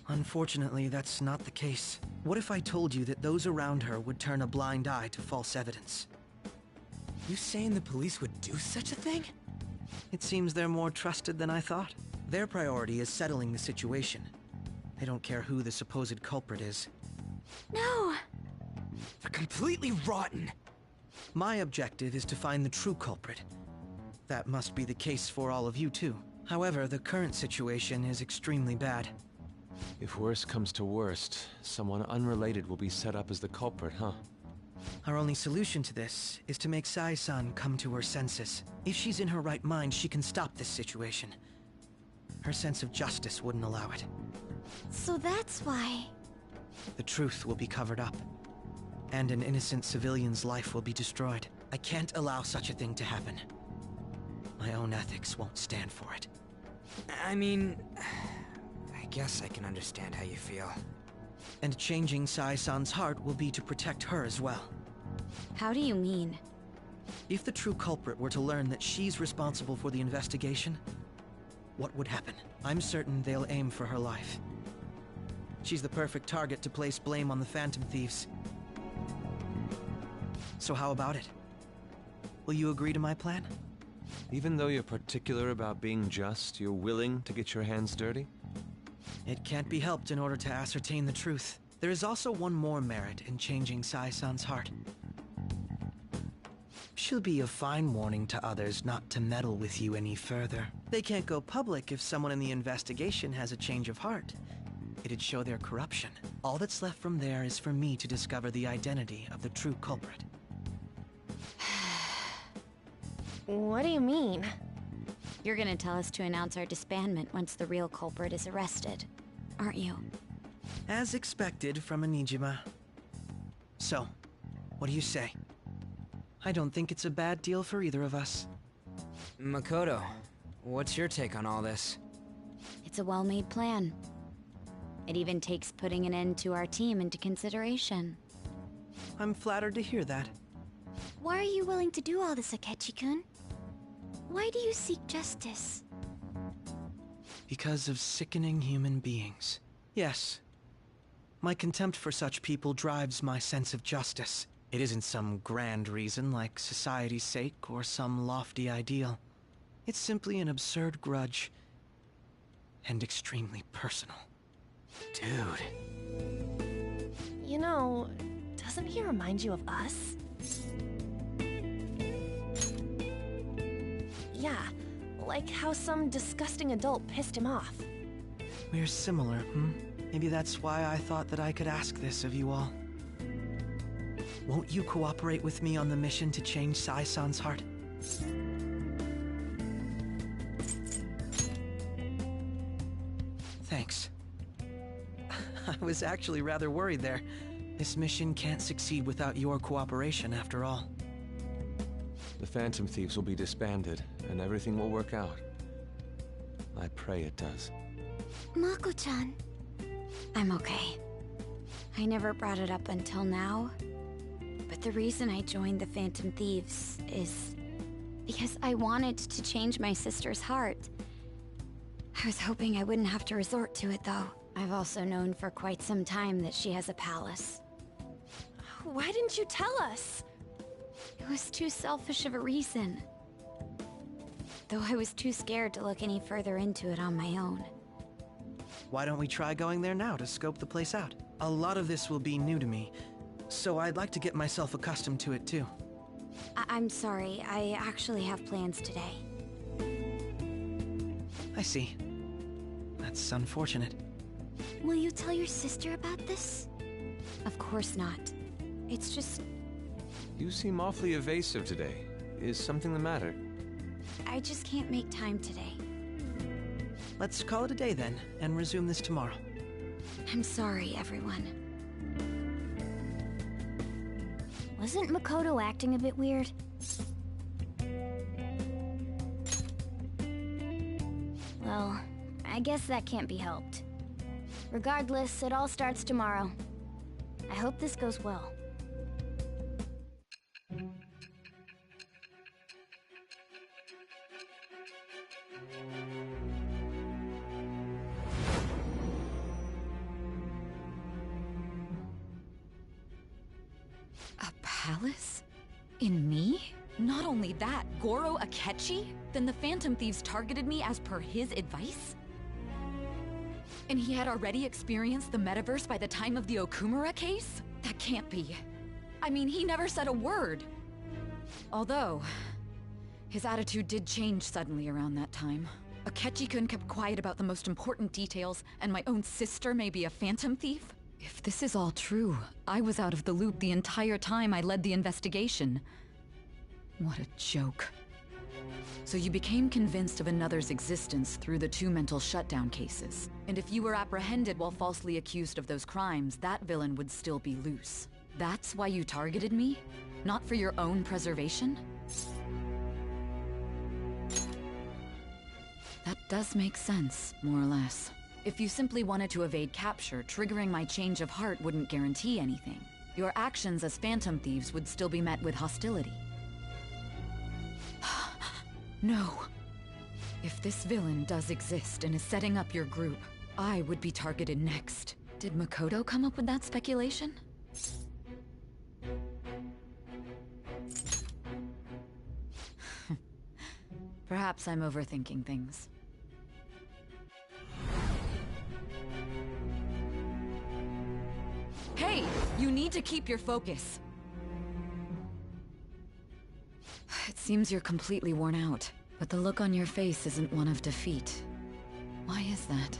Unfortunately, that's not the case. What if I told you that those around her would turn a blind eye to false evidence? You saying the police would do such a thing? It seems they're more trusted than I thought. Their priority is settling the situation. They don't care who the supposed culprit is. No! They're completely rotten! My objective is to find the true culprit. That must be the case for all of you too. However, the current situation is extremely bad. If worse comes to worst, someone unrelated will be set up as the culprit, huh? Our only solution to this is to make Sai-san come to her senses. If she's in her right mind, she can stop this situation. Her sense of justice wouldn't allow it. So that's why... The truth will be covered up, and an innocent civilian's life will be destroyed. I can't allow such a thing to happen. My own ethics won't stand for it. I mean... I guess I can understand how you feel. And changing Sai-san's heart will be to protect her as well. How do you mean? If the true culprit were to learn that she's responsible for the investigation, what would happen? I'm certain they'll aim for her life. She's the perfect target to place blame on the Phantom Thieves. So how about it? Will you agree to my plan? Even though you're particular about being just, you're willing to get your hands dirty? It can't be helped in order to ascertain the truth. There is also one more merit in changing Sai-san's heart. She'll be a fine warning to others not to meddle with you any further. They can't go public if someone in the investigation has a change of heart. It'd show their corruption. All that's left from there is for me to discover the identity of the true culprit. What do you mean? You're gonna tell us to announce our disbandment once the real culprit is arrested, aren't you? As expected from a Nijima. So, what do you say? I don't think it's a bad deal for either of us. Makoto, what's your take on all this? It's a well-made plan. It even takes putting an end to our team into consideration. I'm flattered to hear that. Why are you willing to do all this, Akechi-kun? Why do you seek justice? Because of sickening human beings. Yes. My contempt for such people drives my sense of justice. It isn't some grand reason like society's sake or some lofty ideal. It's simply an absurd grudge. And extremely personal. Dude. You know, doesn't he remind you of us? Yeah, like how some disgusting adult pissed him off. We're similar, Maybe that's why I thought that I could ask this of you all. Won't you cooperate with me on the mission to change Sai-san's heart? Thanks. I was actually rather worried there. This mission can't succeed without your cooperation, after all. The Phantom Thieves will be disbanded, and everything will work out. I pray it does. Mako-chan. I'm okay. I never brought it up until now, but the reason I joined the Phantom Thieves is because I wanted to change my sister's heart. I was hoping I wouldn't have to resort to it, though. I've also known for quite some time that she has a palace. Why didn't you tell us? It was too selfish of a reason. Though I was too scared to look any further into it on my own. Why don't we try going there now to scope the place out? A lot of this will be new to me, so I'd like to get myself accustomed to it too. I'm sorry, I actually have plans today. I see. That's unfortunate. Will you tell your sister about this? Of course not. It's just... You seem awfully evasive today. Is something the matter? I just can't make time today. Let's call it a day then, and resume this tomorrow. I'm sorry, everyone. Wasn't Makoto acting a bit weird? Well, I guess that can't be helped. Regardless, it all starts tomorrow. I hope this goes well. A palace? In me? Not only that, Goro Akechi? Then the Phantom Thieves targeted me as per his advice? And he had already experienced the metaverse by the time of the Okumura case? That can't be. I mean, he never said a word. Although, his attitude did change suddenly around that time. Akechi-kun kept quiet about the most important details, and my own sister may be a Phantom Thief? If this is all true, I was out of the loop the entire time I led the investigation. What a joke. So you became convinced of another's existence through the 2 mental shutdown cases. And if you were apprehended while falsely accused of those crimes, that villain would still be loose. That's why you targeted me? Not for your own preservation? That does make sense, more or less. If you simply wanted to evade capture, triggering my change of heart wouldn't guarantee anything. Your actions as Phantom Thieves would still be met with hostility. No. If this villain does exist and is setting up your group, I would be targeted next. Did Makoto come up with that speculation? Perhaps I'm overthinking things. Hey! You need to keep your focus! It seems you're completely worn out, but the look on your face isn't one of defeat. Why is that?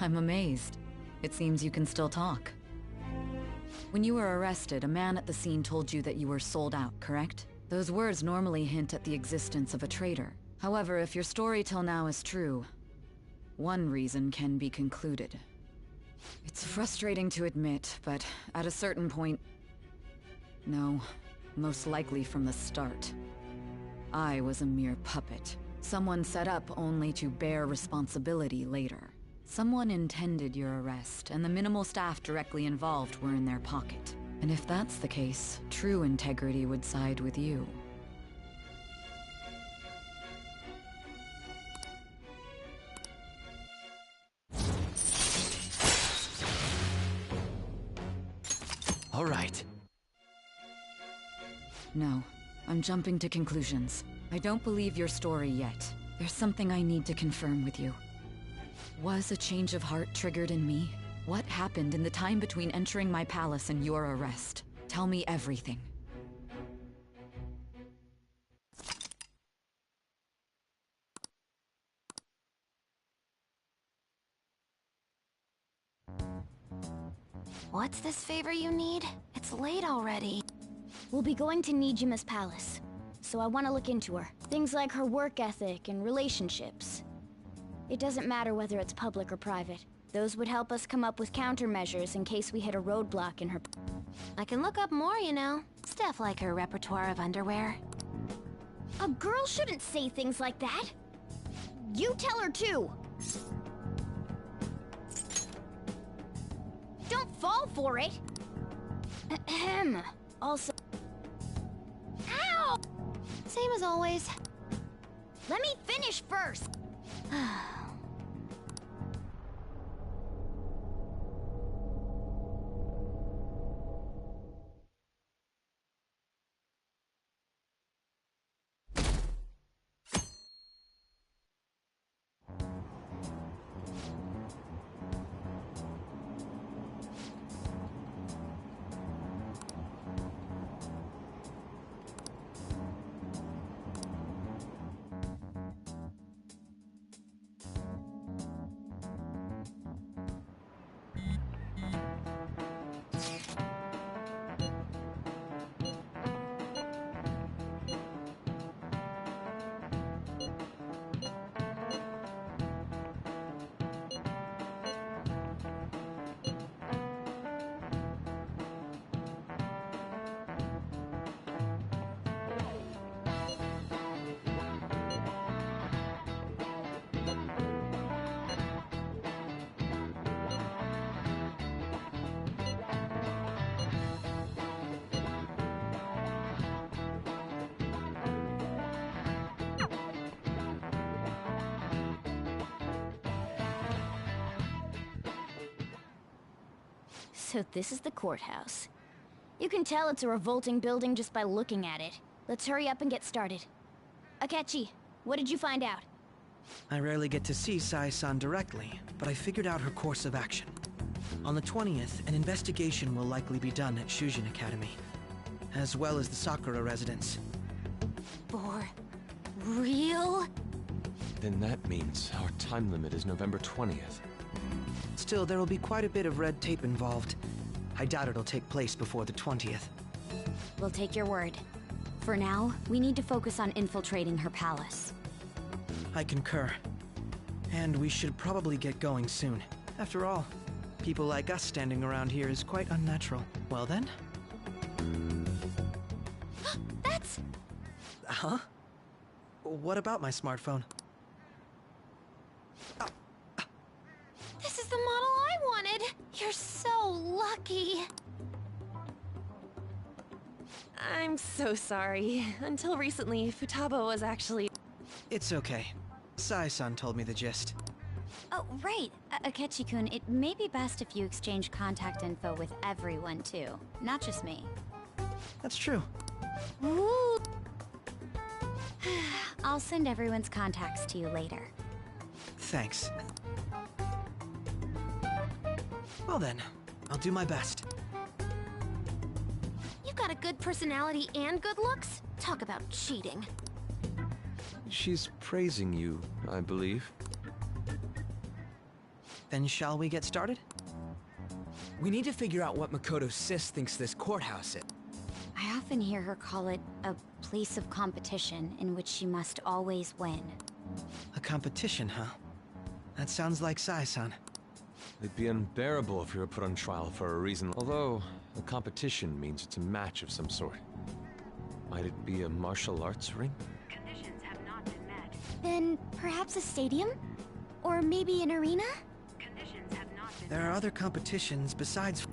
I'm amazed. It seems you can still talk. When you were arrested, a man at the scene told you that you were sold out, correct? Those words normally hint at the existence of a traitor. However, if your story till now is true, one reason can be concluded. It's frustrating to admit, but at a certain point... No, most likely from the start. I was a mere puppet. Someone set up only to bear responsibility later. Someone intended your arrest, and the minimal staff directly involved were in their pocket. And if that's the case, true integrity would side with you. All right. No, I'm jumping to conclusions. I don't believe your story yet. There's something I need to confirm with you. Was a change of heart triggered in me? What happened in the time between entering my palace and your arrest? Tell me everything. What's this favor you need? It's late already. We'll be going to Nijima's palace, so I want to look into her. Things like her work ethic and relationships. It doesn't matter whether it's public or private. Those would help us come up with countermeasures in case we hit a roadblock in her... I can look up more, you know. Stuff like her repertoire of underwear. A girl shouldn't say things like that. You tell her too. Don't fall for it. Ahem. Also... Ow! Same as always. Let me finish first. So this is the courthouse. You can tell it's a revolting building just by looking at it. Let's hurry up and get started. Akechi, what did you find out? I rarely get to see Sai-san directly, but I figured out her course of action. On the 20th, an investigation will likely be done at Shujin Academy, as well as the Sakura residence. For real? Then that means our time limit is November 20th. Still, there will be quite a bit of red tape involved. I doubt it'll take place before the 20th. We'll take your word. For now, we need to focus on infiltrating her palace. I concur. And we should probably get going soon. After all, people like us standing around here is quite unnatural. Well then? That's... Huh? What about my smartphone? This is the model I wanted! You're so lucky! I'm so sorry. Until recently, Futaba was actually... It's okay. Sai-san told me the gist. Oh, right. Akechi-kun, it may be best if you exchange contact info with everyone, too. Not just me. That's true. Ooh. I'll send everyone's contacts to you later. Thanks. Well then, I'll do my best. You've got a good personality and good looks? Talk about cheating. She's praising you, I believe. Then shall we get started? We need to figure out what Makoto Sis thinks this courthouse is. I often hear her call it a place of competition in which she must always win. A competition, huh? That sounds like Sai-san. It'd be unbearable if you were put on trial for a reason. Although, a competition means it's a match of some sort. Might it be a martial arts ring? Conditions have not been met. Then perhaps a stadium? Or maybe an arena? Conditions have not been There are other competitions besides...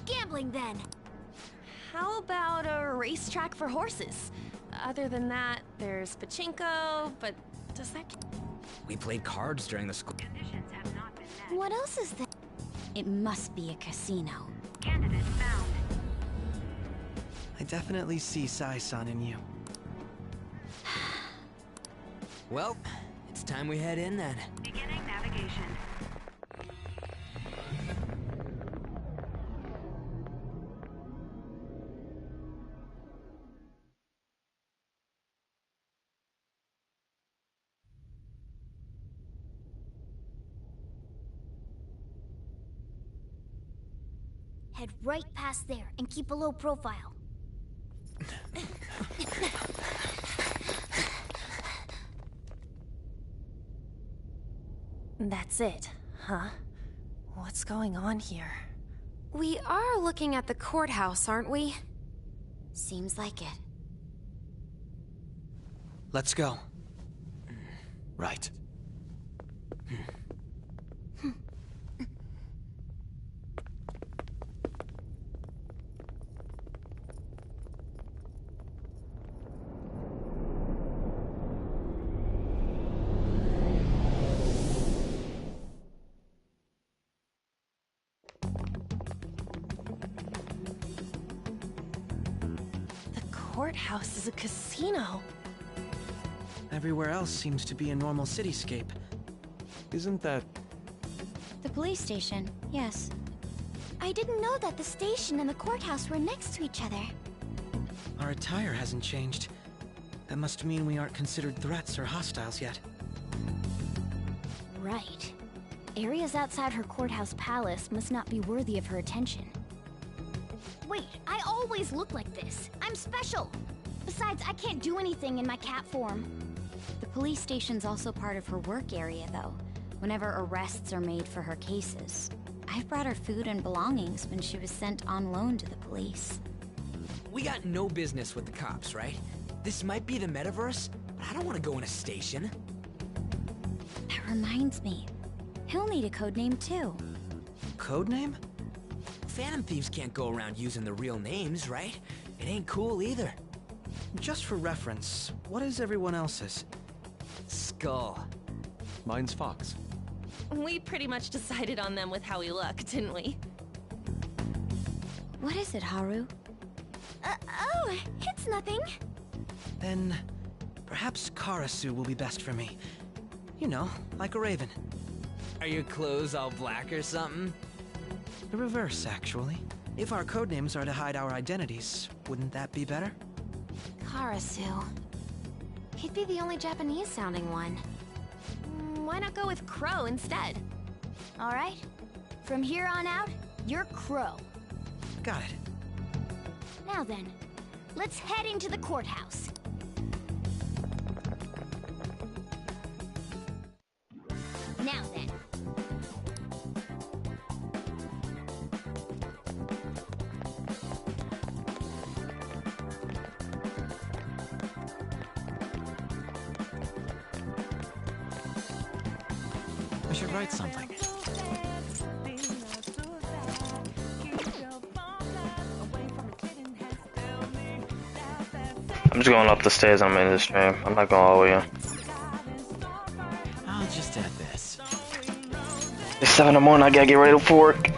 Gambling, then! How about a racetrack for horses? Other than that, there's pachinko, but does that... We played cards during the school... Conditions have not been met. What else is there? It must be a casino. Candidate found. I definitely see Sai-san in you. Well, it's time we head in then. Beginning navigation. head right past there and keep a low profile. That's it, huh? What's going on here? We are looking at the courthouse, aren't we? Seems like it. Let's go. Right. Courthouse is a casino. Everywhere else seems to be a normal cityscape. Isn't that... The police station, yes. I didn't know that the station and the courthouse were next to each other. Our attire hasn't changed. That must mean we aren't considered threats or hostiles yet. Right. Areas outside her courthouse palace must not be worthy of her attention. Wait, I always look like this. I'm special. Besides, I can't do anything in my cat form. The police station's also part of her work area, though, whenever arrests are made for her cases. I've brought her food and belongings when she was sent on loan to the police. We got no business with the cops, right? This might be the metaverse, but I don't want to go in a station. That reminds me. He'll need a codename, too. Codename? Phantom Thieves can't go around using the real names, right? It ain't cool either. Just for reference, what is everyone else's? Skull. Mine's Fox. We pretty much decided on them with how we look, didn't we? What is it, Haru? Oh, it's nothing. Then, perhaps Karasu will be best for me. You know, like a raven. Are your clothes all black or something? The reverse, actually. If our codenames are to hide our identities, wouldn't that be better? Karasu. He'd be the only Japanese-sounding one. Why not go with Crow instead? All right. From here on out, you're Crow. Got it. Now then, let's head into the courthouse. Now then. I should write something. I'm just going up the stairs. I'm in the stream. I'm not going all the way in. I'll just add this. It's 7 in the morning. I gotta get ready for work.